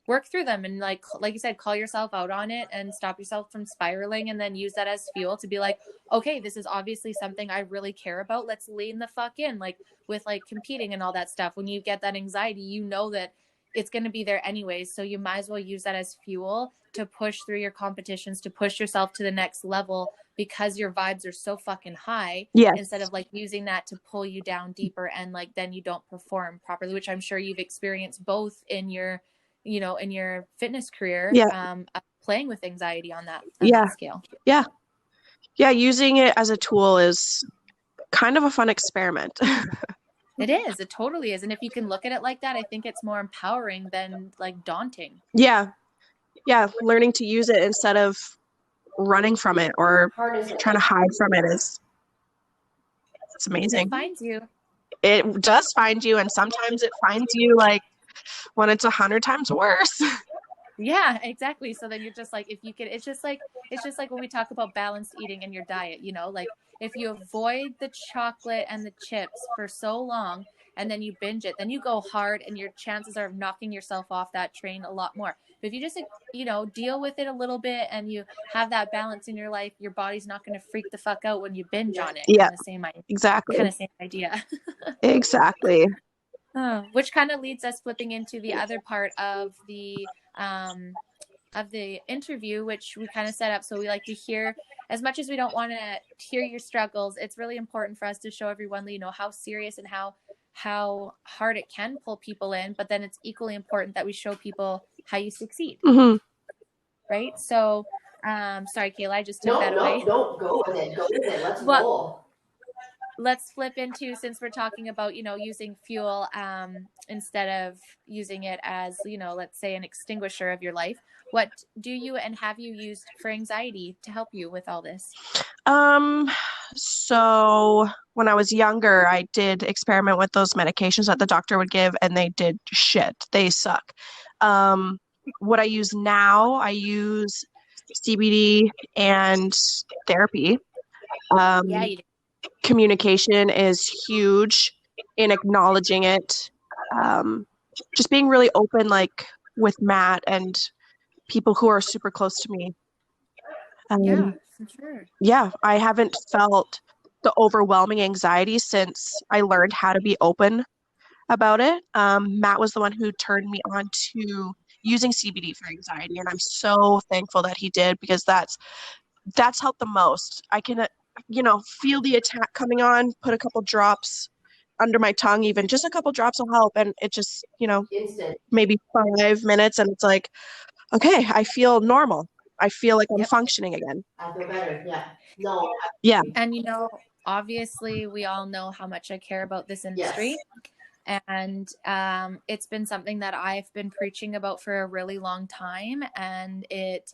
work through them, and like you said, call yourself out on it and stop yourself from spiraling, and then use that as fuel to be like, okay, this is obviously something I really care about. Let's lean the fuck in, like with like competing and all that stuff. When you get that anxiety, you know that it's going to be there anyways. So you might as well use that as fuel to push through your competitions, to push yourself to the next level, because your vibes are so fucking high. Yes. Instead of like using that to pull you down deeper, and like then you don't perform properly, which I'm sure you've experienced both in your in your fitness career. Playing with anxiety on that scale. Yeah, using it as a tool is kind of a fun experiment. It is. It totally is. And if you can look at it like that, I think it's more empowering than like daunting. Yeah, learning to use it instead of running from it or trying to hide from it it's amazing. It finds you. It does find you, and sometimes it finds you like when it's 100 times worse. Yeah, exactly. So then you're just like, if you could, it's just like when we talk about balanced eating in your diet, like if you avoid the chocolate and the chips for so long, and then you binge it, then you go hard, and your chances are of knocking yourself off that train a lot more. But if you just, deal with it a little bit, and you have that balance in your life, your body's not going to freak the fuck out when you binge on it. Yeah, Exactly. Kind of same idea. Exactly. Which kind of leads us flipping into the other part of the interview, which we kind of set up. So we like to hear, as much as we don't want to hear your struggles, it's really important for us to show everyone, you know, how serious and how hard it can pull people in. But then it's equally important that we show people how you succeed. Mm-hmm. Right. So, sorry, Kayla, I just took No, that away. no, go with it. Go with it. Let's Well, roll. let's flip into, since we're talking about, you know, using fuel instead of using it as, you know, let's say an extinguisher of your life. What do you and have you used for anxiety to help you with all this? So when I was younger, I did experiment with those medications that the doctor would give, and they did shit. They suck. What I use now, I use CBD and therapy. Yeah, you do. Communication is huge in acknowledging it. Just being really open, like with Matt and people who are super close to me. Yeah, for sure. Yeah, I haven't felt the overwhelming anxiety since I learned how to be open about it. Matt was the one who turned me on to using CBD for anxiety, and I'm so thankful that he did, because that's helped the most. I can, feel the attack coming on, put a couple drops under my tongue, even just a couple drops will help, and it just, Instant. maybe 5 minutes, and it's like, okay, I feel normal. I feel like I'm Yep. functioning again. I feel better. Yeah. No. Yeah. And, you know, obviously we all know how much I care about this industry. Yes. And it's been something that I've been preaching about for a really long time, and it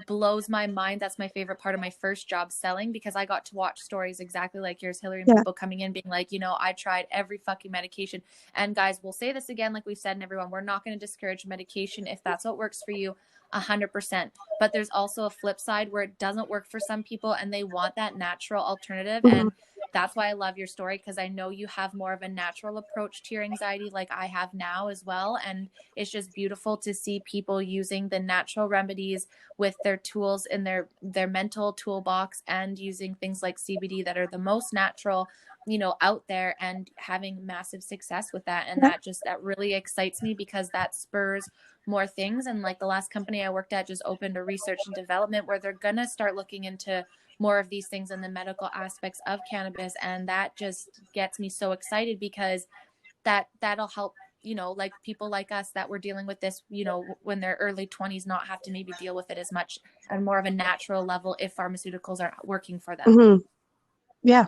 blows my mind. That's my favorite part of my first job selling, because I got to watch stories exactly like yours, Hillary, and Yeah. people coming in being like, you know, I tried every fucking medication. And guys, we'll say this again, like we've said, and everyone, we're not going to discourage medication if that's what works for you. 100%. But there's also a flip side where it doesn't work for some people and they want that natural alternative. Mhm. And that's why I love your story, because I know you have more of a natural approach to your anxiety, like I have now as well. And it's just beautiful to see people using the natural remedies with their tools in their mental toolbox, and using things like CBD that are the most natural, you know, out there, and having massive success with that. And that really excites me, because that spurs more things. And like the last company I worked at just opened a research and development where they're gonna start looking into more of these things in the medical aspects of cannabis. And that just gets me so excited, because that'll help, you know, like people like us that were dealing with this, you know, when they're early 20s, not have to maybe deal with it as much and more of a natural level if pharmaceuticals aren't working for them. Mm-hmm. Yeah.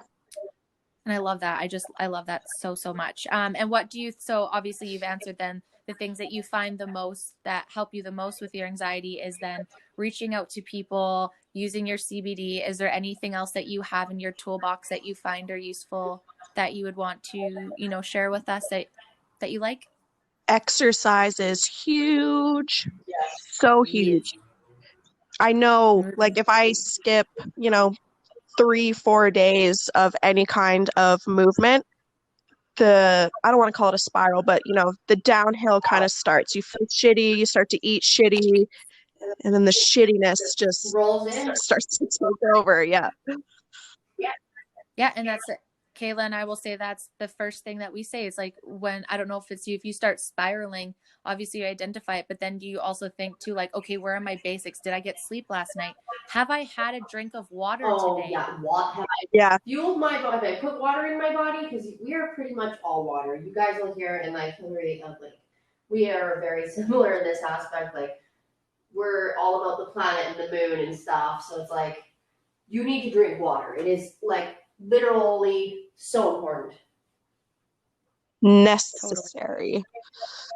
And I love that. I love that so much. And what do you, so obviously you've answered then the things that you find the most that help you the most with your anxiety is then reaching out to people, using your CBD. Is there anything else that you have in your toolbox that you find are useful that you would want to, you know, share with us that you like? Exercise is huge. Yes. So Yes. huge. I know, like, if I skip, 3-4 days of any kind of movement, I don't want to call it a spiral, but the downhill kind of starts. You feel shitty, you start to eat shitty, and then the shittiness just Rolls in. starts to take over. Yeah. Yeah, and that's it. Kayla and I will say that's the first thing that we say is like, when, I don't know if it's you, if you start spiraling, obviously you identify it, but then do you also think too, like, okay, where are my basics? Did I get sleep last night? Have I had a drink of water today? Yeah. What have I Yeah. fueled my body? Have I put water in my body? Because we are pretty much all water. You guys will hear, and like Hillary, like we are very similar in this aspect. Like we're all about the planet and the moon and stuff. So it's like you need to drink water. It is like literally so important. Necessary. Totally.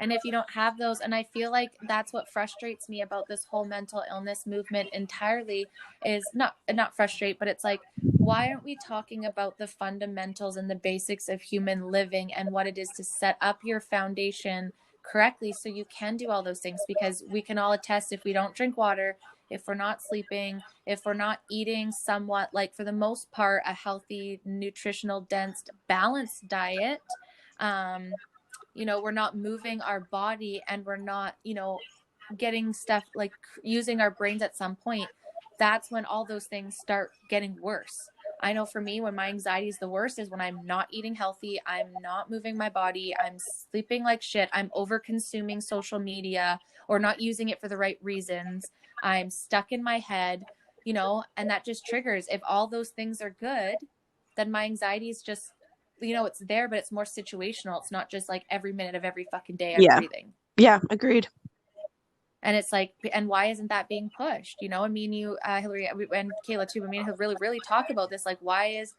And if you don't have those, and I feel like that's what frustrates me about this whole mental illness movement entirely, is not frustrate, but it's like, why aren't we talking about the fundamentals and the basics of human living and what it is to set up your foundation correctly so you can do all those things? Because we can all attest, if we don't drink water, if we're not sleeping, if we're not eating somewhat, like for the most part, a healthy, nutritional, dense, balanced diet, you know, we're not moving our body, and we're not, you know, getting stuff like using our brains at some point, that's when all those things start getting worse. I know for me, when my anxiety is the worst is when I'm not eating healthy, I'm not moving my body, I'm sleeping like shit, I'm over consuming social media or not using it for the right reasons, I'm stuck in my head, you know, and that just triggers. If all those things are good, then my anxiety is just, you know, it's there, but it's more situational. It's not just like every minute of every fucking day I'm Yeah. breathing. Yeah, agreed. And it's like, and why isn't that being pushed? You know, and me and you, Hillary, and Kayla too, but me and who really talk about this. Like, why is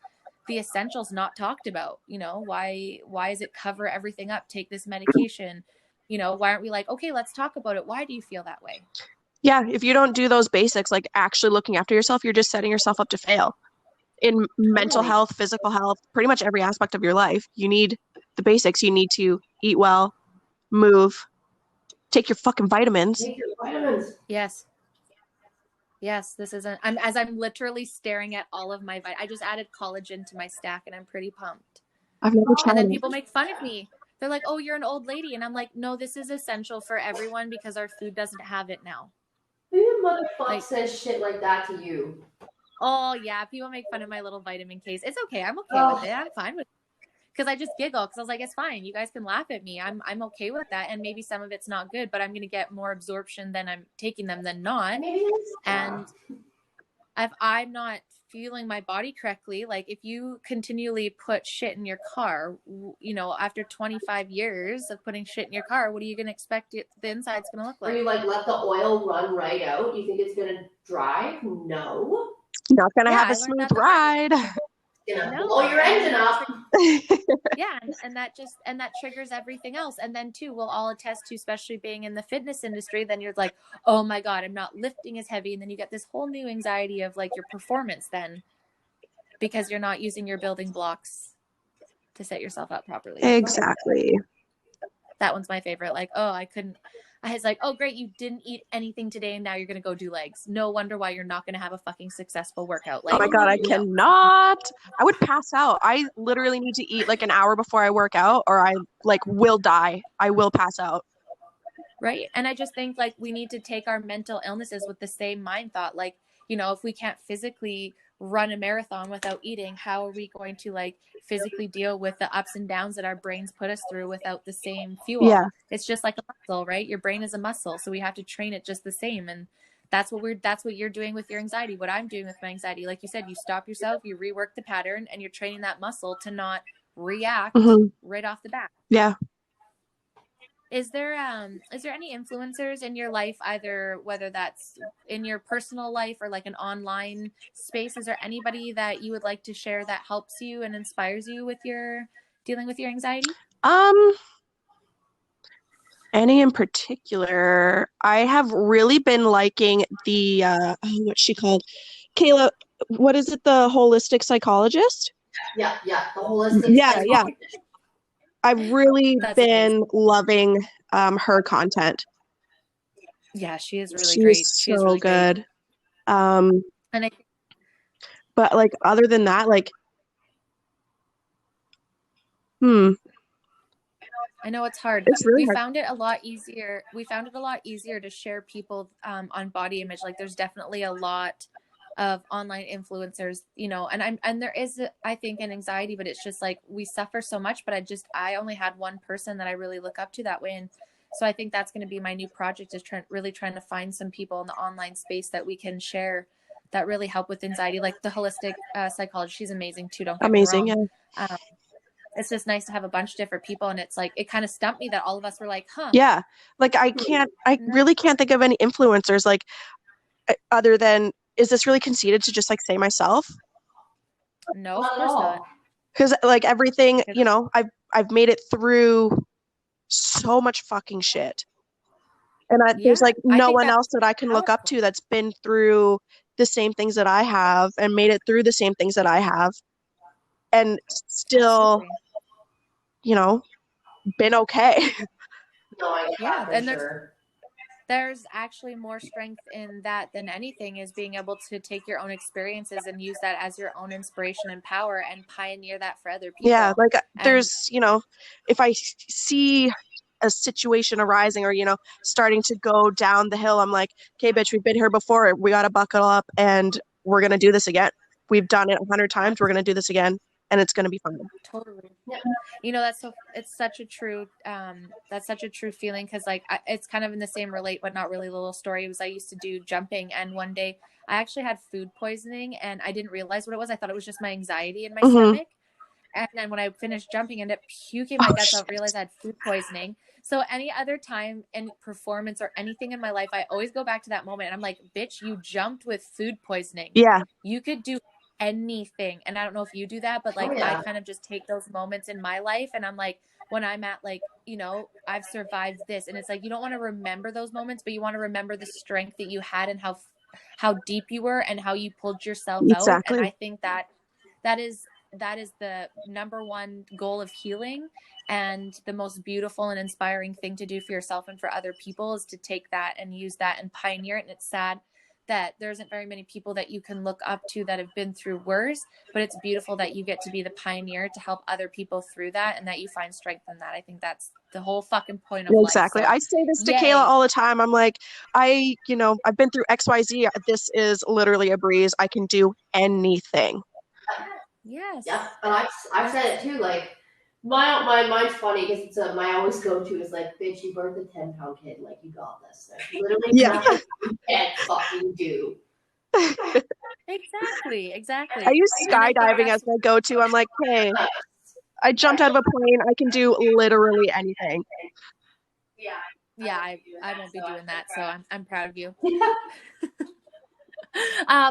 the essentials not talked about? You know, why is it cover everything up? Take this medication. You know, why aren't we like, okay, let's talk about it. Why do you feel that way? Yeah, if you don't do those basics, like actually looking after yourself, you're just setting yourself up to fail. In mental Totally. health, physical health, pretty much every aspect of your life, you need the basics. You need to eat well, move, take your fucking vitamins. Take your vitamins. Yes. Yes, this isn't. I'm literally staring at all of my. I just added collagen to my stack, and I'm pretty pumped. I've never tried And then it. people make fun of me. They're like, "Oh, you're an old lady," and I'm like, "No, this is essential for everyone because our food doesn't have it now." Who motherfucker Like, says shit like that to you? oh yeah, people make fun of my little vitamin case. It's okay. I'm okay Oh. with it. I'm fine with it. Because I just giggle because I was like, it's fine. You guys can laugh at me. I'm okay with that. And maybe some of it's not good, but I'm gonna get more absorption than I'm taking them than not. Maybe And if I'm not fueling my body correctly, like if you continually put shit in your car, you know, after 25 years of putting shit in your car, what are you gonna expect the inside's gonna look Or like? you like let the oil run right out? You think it's gonna dry? No. Not gonna Yeah, have I a learned smooth that the hard way. ride. It's gonna No, blow your engine up. yeah, and that triggers everything else. And then too, we'll all attest to, especially being in the fitness industry, then you're like, oh my god, I'm not lifting as heavy, and then you get this whole new anxiety of like your performance then, because you're not using your building blocks to set yourself up properly. Exactly. That one's my favorite. Like, oh, I was like, oh great, you didn't eat anything today and now you're gonna go do legs. No wonder why you're not gonna have a fucking successful workout. Like, Oh my God, I no. cannot. I would pass out. I literally need to eat like an hour before I work out or I like will die. I will pass out. Right. And I just think like we need to take our mental illnesses with the same mind thought. Like, you know, if we can't physically run a marathon without eating, how are we going to like physically deal with the ups and downs that our brains put us through without the same fuel? Yeah. It's just like a muscle, right? Your brain is a muscle, so we have to train it just the same. And that's what you're doing with your anxiety. What I'm doing with my anxiety, like you said, you stop yourself, you rework the pattern, and you're training that muscle to not react right off the bat. Yeah. Is there any influencers in your life, either whether that's in your personal life or like an online space? Is there anybody that you would like to share that helps you and inspires you with your dealing with your anxiety? Any in particular? I have really been liking the what's she called? Kayla, what is it? The holistic psychologist? Yeah, the holistic Yeah. psychologist. I've really That's been amazing. loving her content. Yeah, she is really She's great. so really good. Great. And but like other than that, like I know it's hard. It's really hard. We found it a lot easier to share people on body image. Like there's definitely a lot of online influencers, you know, and there is, I think, an anxiety, but it's just like we suffer so much. But I only had one person that I really look up to that way, and so I think that's going to be my new project, is trying to find some people in the online space that we can share that really help with anxiety, like the holistic psychologist. She's amazing too. Don't get me wrong. Yeah. It's just nice to have a bunch of different people, and it's like it kind of stumped me that all of us were like, huh. Yeah, like I really can't think of any influencers like other than, is this really conceited to just like say myself? No, of course not. Because like everything, you know, I've made it through so much fucking shit, and there's like no one else that I can look up to that's been through the same things that I have and made it through the same things that I have, and still, you know, been okay. And there's actually more strength in that than anything, is being able to take your own experiences and use that as your own inspiration and power and pioneer that for other people. Yeah, like there's, you know, if I see a situation arising or, you know, starting to go down the hill, I'm like, okay, bitch, we've been here before. We got to buckle up and we're going to do this again. we've done it 100 times. We're going to do this again and it's going to be fun. Totally. Yeah. You know, it's such a true, that's such a true feeling. Cause like, it's kind of in the same relate, but not really little story. It was, I used to do jumping, and one day I actually had food poisoning and I didn't realize what it was. I thought it was just my anxiety in my stomach. And then when I finished jumping, I ended up puking my guts out, realized I had food poisoning. So any other time in performance or anything in my life, I always go back to that moment. And I'm like, bitch, you jumped with food poisoning. Yeah. You could do anything. And I don't know if you do that, but like, I kind of just take those moments in my life. And I'm like, when I'm at like, you know, I've survived this. And it's like, you don't want to remember those moments, but you want to remember the strength that you had and how deep you were and how you pulled yourself out. And I think that is the number one goal of healing, and the most beautiful and inspiring thing to do for yourself and for other people is to take that and use that and pioneer it. And it's sad that there isn't very many people that you can look up to that have been through worse, but it's beautiful that you get to be the pioneer to help other people through that, and that you find strength in that. I think that's the whole fucking point of life. Exactly. So, I say this to Kayla all the time. I'm like, I've been through XYZ. This is literally a breeze. I can do anything. Yes. Yeah, and I've said it too. Like mine's funny because it's my always go to is like, bitch, you birthed a 10-pound kid. Like, you got this. There's literally nothing you can't fucking do. Exactly. I use skydiving as my go-to. I'm like, hey, I jumped out of a plane. I can do literally anything. Yeah, I won't be doing that. So I'm proud of you.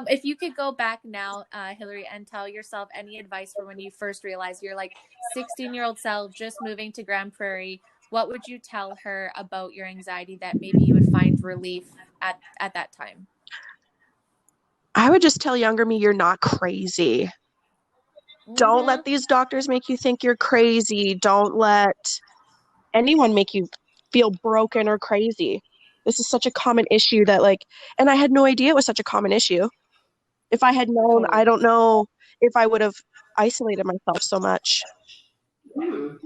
If you could go back now, Hillary, and tell yourself any advice for when you first realized you're like 16-year-old self just moving to Grand Prairie, what would you tell her about your anxiety that maybe you would find relief at that time? I would just tell younger me, you're not crazy. Don't let these doctors make you think you're crazy. Don't let anyone make you feel broken or crazy. This is such a common issue that and I had no idea it was such a common issue. If I had known, I don't know if I would have isolated myself so much.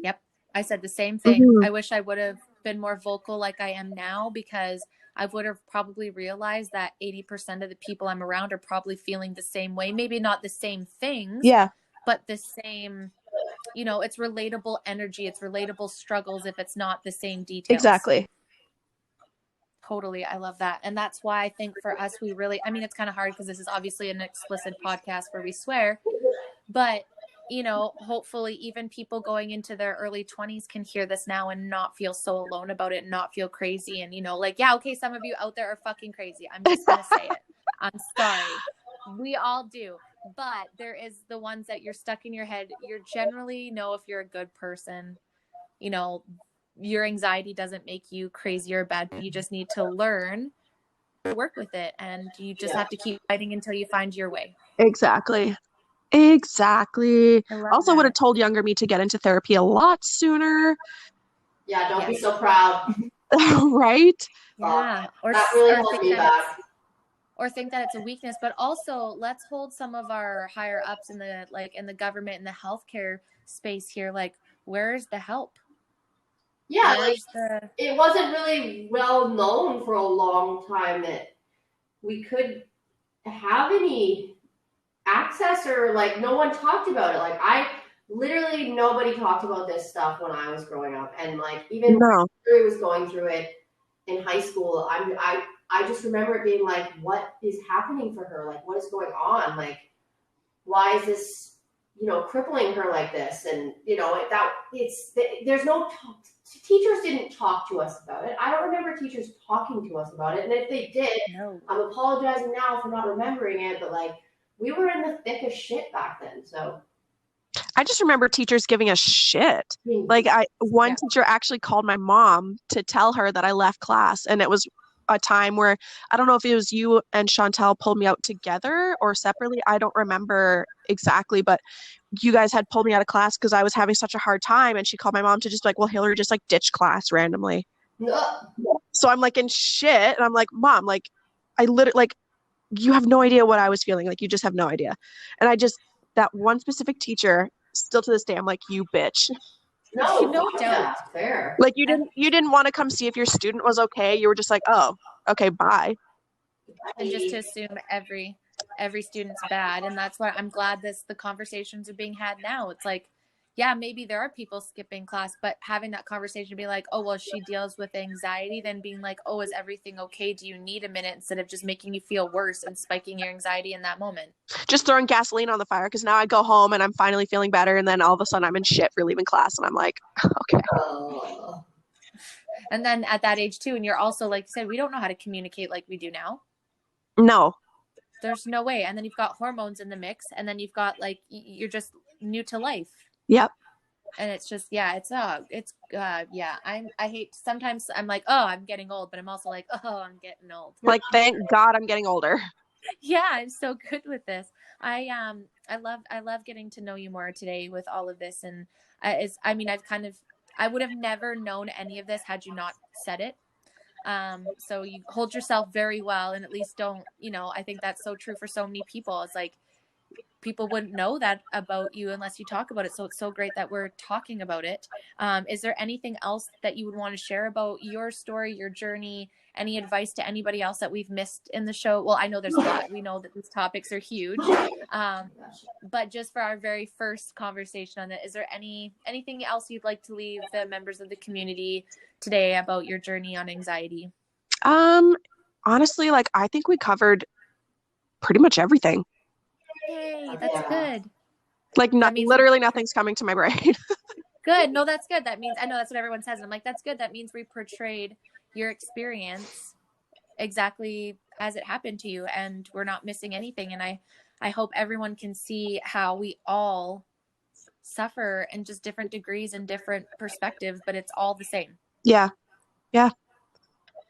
Yep. I said the same thing. I wish I would have been more vocal like I am now, because I would have probably realized that 80% of the people I'm around are probably feeling the same way. Maybe not the same things, but the same, it's relatable energy. It's relatable struggles if it's not the same details. Exactly. Totally. I love that. And that's why I think for us, it's kind of hard because this is obviously an explicit podcast where we swear, but hopefully even people going into their early 20s can hear this now and not feel so alone about it and not feel crazy. And, okay, some of you out there are fucking crazy. I'm just going to say it. I'm sorry. We all do. But there is the ones that you're stuck in your head. You're generally if you're a good person, your anxiety doesn't make you crazy or bad. You just need to learn to work with it. And you just have to keep fighting until you find your way. Exactly. Also would have told younger me to get into therapy a lot sooner. Yeah, don't be so proud. Right? Yeah. That really held me back. Or think that it's a weakness, but also let's hold some of our higher ups in the government and the healthcare space here. Like, where's the help? Yeah, it wasn't really well known for a long time that we could have any access, or no one talked about it. Literally nobody talked about this stuff when I was growing up, and even when I was going through it in high school, I just remember it being like, what is happening for her? What is going on? Why is this crippling her like this? And there's no teachers didn't talk to us about it. I don't remember teachers talking to us about it, and if they did, I'm apologizing now for not remembering it, but we were in the thick of shit back then. So I just remember teachers giving us shit. One teacher actually called my mom to tell her that I left class, and it was a time where I don't know if it was you and Chantel pulled me out together or separately. I don't remember exactly, but you guys had pulled me out of class because I was having such a hard time, and she called my mom to just well, Hillary just ditch class randomly. So I'm in shit, and I'm like, Mom, I literally you have no idea what I was feeling. You just have no idea. And that one specific teacher, still to this day, I'm like, you bitch. No doubt. Fair. You didn't want to come see if your student was okay. You were just oh, okay, bye. And just to assume every student's bad. And that's why I'm glad the conversations are being had now. It's like, yeah, maybe there are people skipping class, but having that conversation be like, oh, well, she deals with anxiety, then being like, oh, is everything okay? Do you need a minute? Instead of just making you feel worse and spiking your anxiety in that moment. Just throwing gasoline on the fire, because now I go home and I'm finally feeling better, and then all of a sudden I'm in shit for leaving class, and I'm like, okay. Oh. And then at that age too, and you're also, like you said, we don't know how to communicate like we do now. No. There's no way. And then you've got hormones in the mix, and then you've got like, you're just new to life. Yep. And it's just, yeah, yeah. I hate, sometimes I'm like, oh, I'm getting old, but I'm also like, oh, I'm getting old. Like, thank God I'm getting older. Yeah, I'm so good with this. I love getting to know you more today with all of this. And I would have never known any of this had you not said it. So you hold yourself very well, and at least don't, I think that's so true for so many people. It's like, people wouldn't know that about you unless you talk about it. So it's so great that we're talking about it. Is there anything else that you would want to share about your story, your journey, any advice to anybody else that we've missed in the show? Well, I know there's a lot. We know that these topics are huge. But just for our very first conversation on it, is there anything else you'd like to leave the members of the community today about your journey on anxiety? Honestly, like, I think we covered pretty much everything. Hey, that's good. Like, literally nothing's coming to my brain. Good. No, that's good. That means, I know that's what everyone says. And I'm like, that's good. That means we portrayed your experience exactly as it happened to you, and we're not missing anything. And I hope everyone can see how we all suffer in just different degrees and different perspectives, but it's all the same. Yeah. Yeah.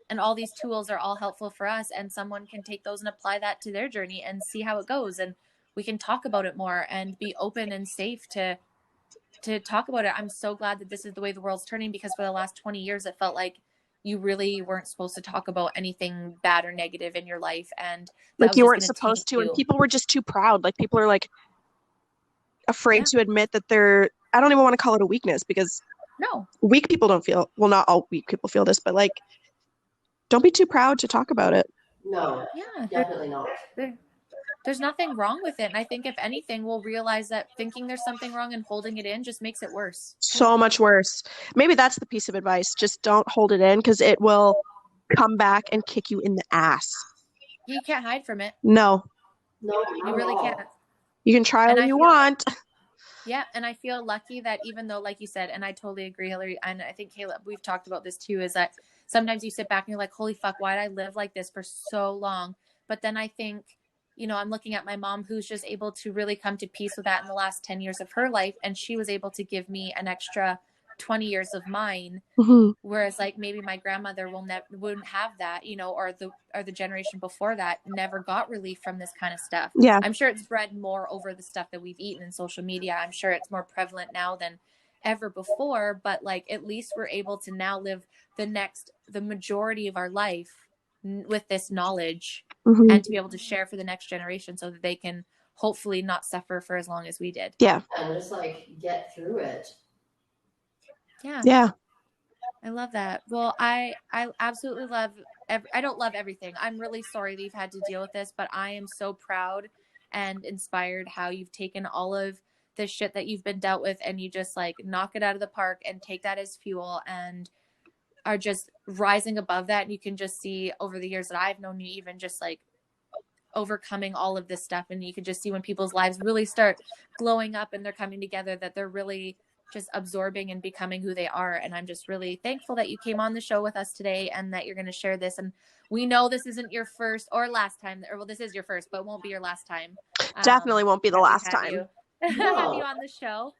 And all these tools are all helpful for us, and someone can take those and apply that to their journey and see how it goes. And we can talk about it more and be open and safe to talk about it. I'm so glad that this is the way the world's turning, because for the last 20 years, it felt like you really weren't supposed to talk about anything bad or negative in your life. And like, you weren't supposed to, and people were just too proud. Like, people are like afraid to admit that I don't even want to call it a weakness, because no, weak people don't feel, well, not all weak people feel this, but like, don't be too proud to talk about it. No, yeah, definitely not. There's nothing wrong with it. And I think if anything, we'll realize that thinking there's something wrong and holding it in just makes it worse. So much worse. Maybe that's the piece of advice. Just don't hold it in, because it will come back and kick you in the ass. You can't hide from it. No, you really can't. You can try all you want. Yeah. And I feel lucky that, even though, like you said, and I totally agree, Hillary, and I think Caleb, we've talked about this too, is that sometimes you sit back and you're like, holy fuck, why did I live like this for so long? But then I think, I'm looking at my mom, who's just able to really come to peace with that in the last 10 years of her life. And she was able to give me an extra 20 years of mine. Mm-hmm. Whereas like maybe my grandmother wouldn't have that, or the generation before that never got relief from this kind of stuff. Yeah. I'm sure it's spread more over the stuff that we've eaten in social media. I'm sure it's more prevalent now than ever before, but like, at least we're able to now live the majority of our life with this knowledge, mm-hmm. and to be able to share for the next generation, so that they can hopefully not suffer for as long as we did. Yeah. And just like get through it. Yeah. Yeah. I love that. Well, I absolutely love, I don't love everything. I'm really sorry that you've had to deal with this, but I am so proud and inspired how you've taken all of the shit that you've been dealt with, and you just like knock it out of the park and take that as fuel, and are just rising above that. And you can just see over the years that I've known you, even just like overcoming all of this stuff. And you can just see when people's lives really start glowing up and they're coming together, that they're really just absorbing and becoming who they are. And I'm just really thankful that you came on the show with us today, and that you're going to share this. And we know this isn't your first or last time, or well, this is your first, but won't be your last time. Definitely won't be the last time. Have you on the show.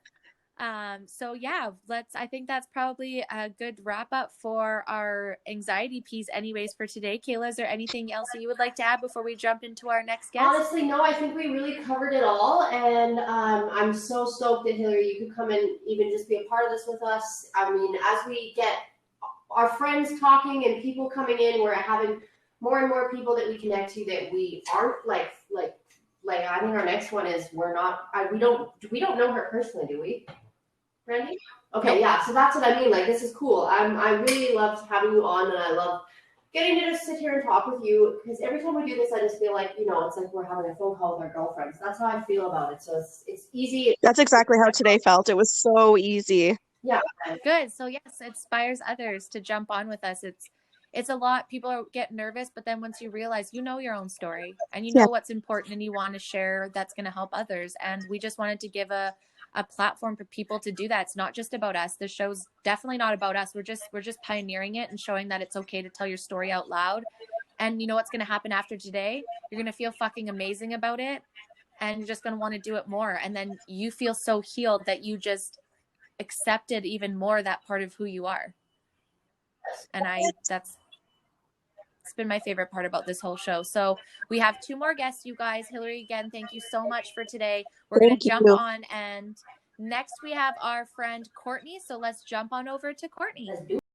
So yeah, I think that's probably a good wrap up for our anxiety piece anyways for today. Kayla, is there anything else that you would like to add before we jump into our next guest? Honestly, no, I think we really covered it all. And I'm so stoked that, Hillary, you could come and even just be a part of this with us. I mean, as we get our friends talking and people coming in, we're having more and more people that we connect to that we aren't like I think our next one is we don't know her personally, do we? Randy? Okay, yeah. So that's what I mean. Like, this is cool. I really loved having you on, and I love getting to just sit here and talk with you, because every time we do this, I just feel like, it's like we're having a phone call with our girlfriends. That's how I feel about it. So it's easy. That's exactly how today felt. It was so easy. Yeah. Good. So yes, it inspires others to jump on with us. It's a lot. People get nervous, but then once you realize you know your own story and you know what's important and you want to share, that's going to help others. And we just wanted to give a platform for people to do that. It's not just about us. The show's definitely not about us. We're just pioneering it and showing that it's okay to tell your story out loud. And you know what's going to happen after today? You're going to feel fucking amazing about it. And you're just going to want to do it more. And then you feel so healed that you just accepted even more that part of who you are. And it's been my favorite part about this whole show. So we have 2 more guests, you guys. Hillary, again, thank you so much for today. We're going to jump on, and next we have our friend Courtney. So let's jump on over to Courtney.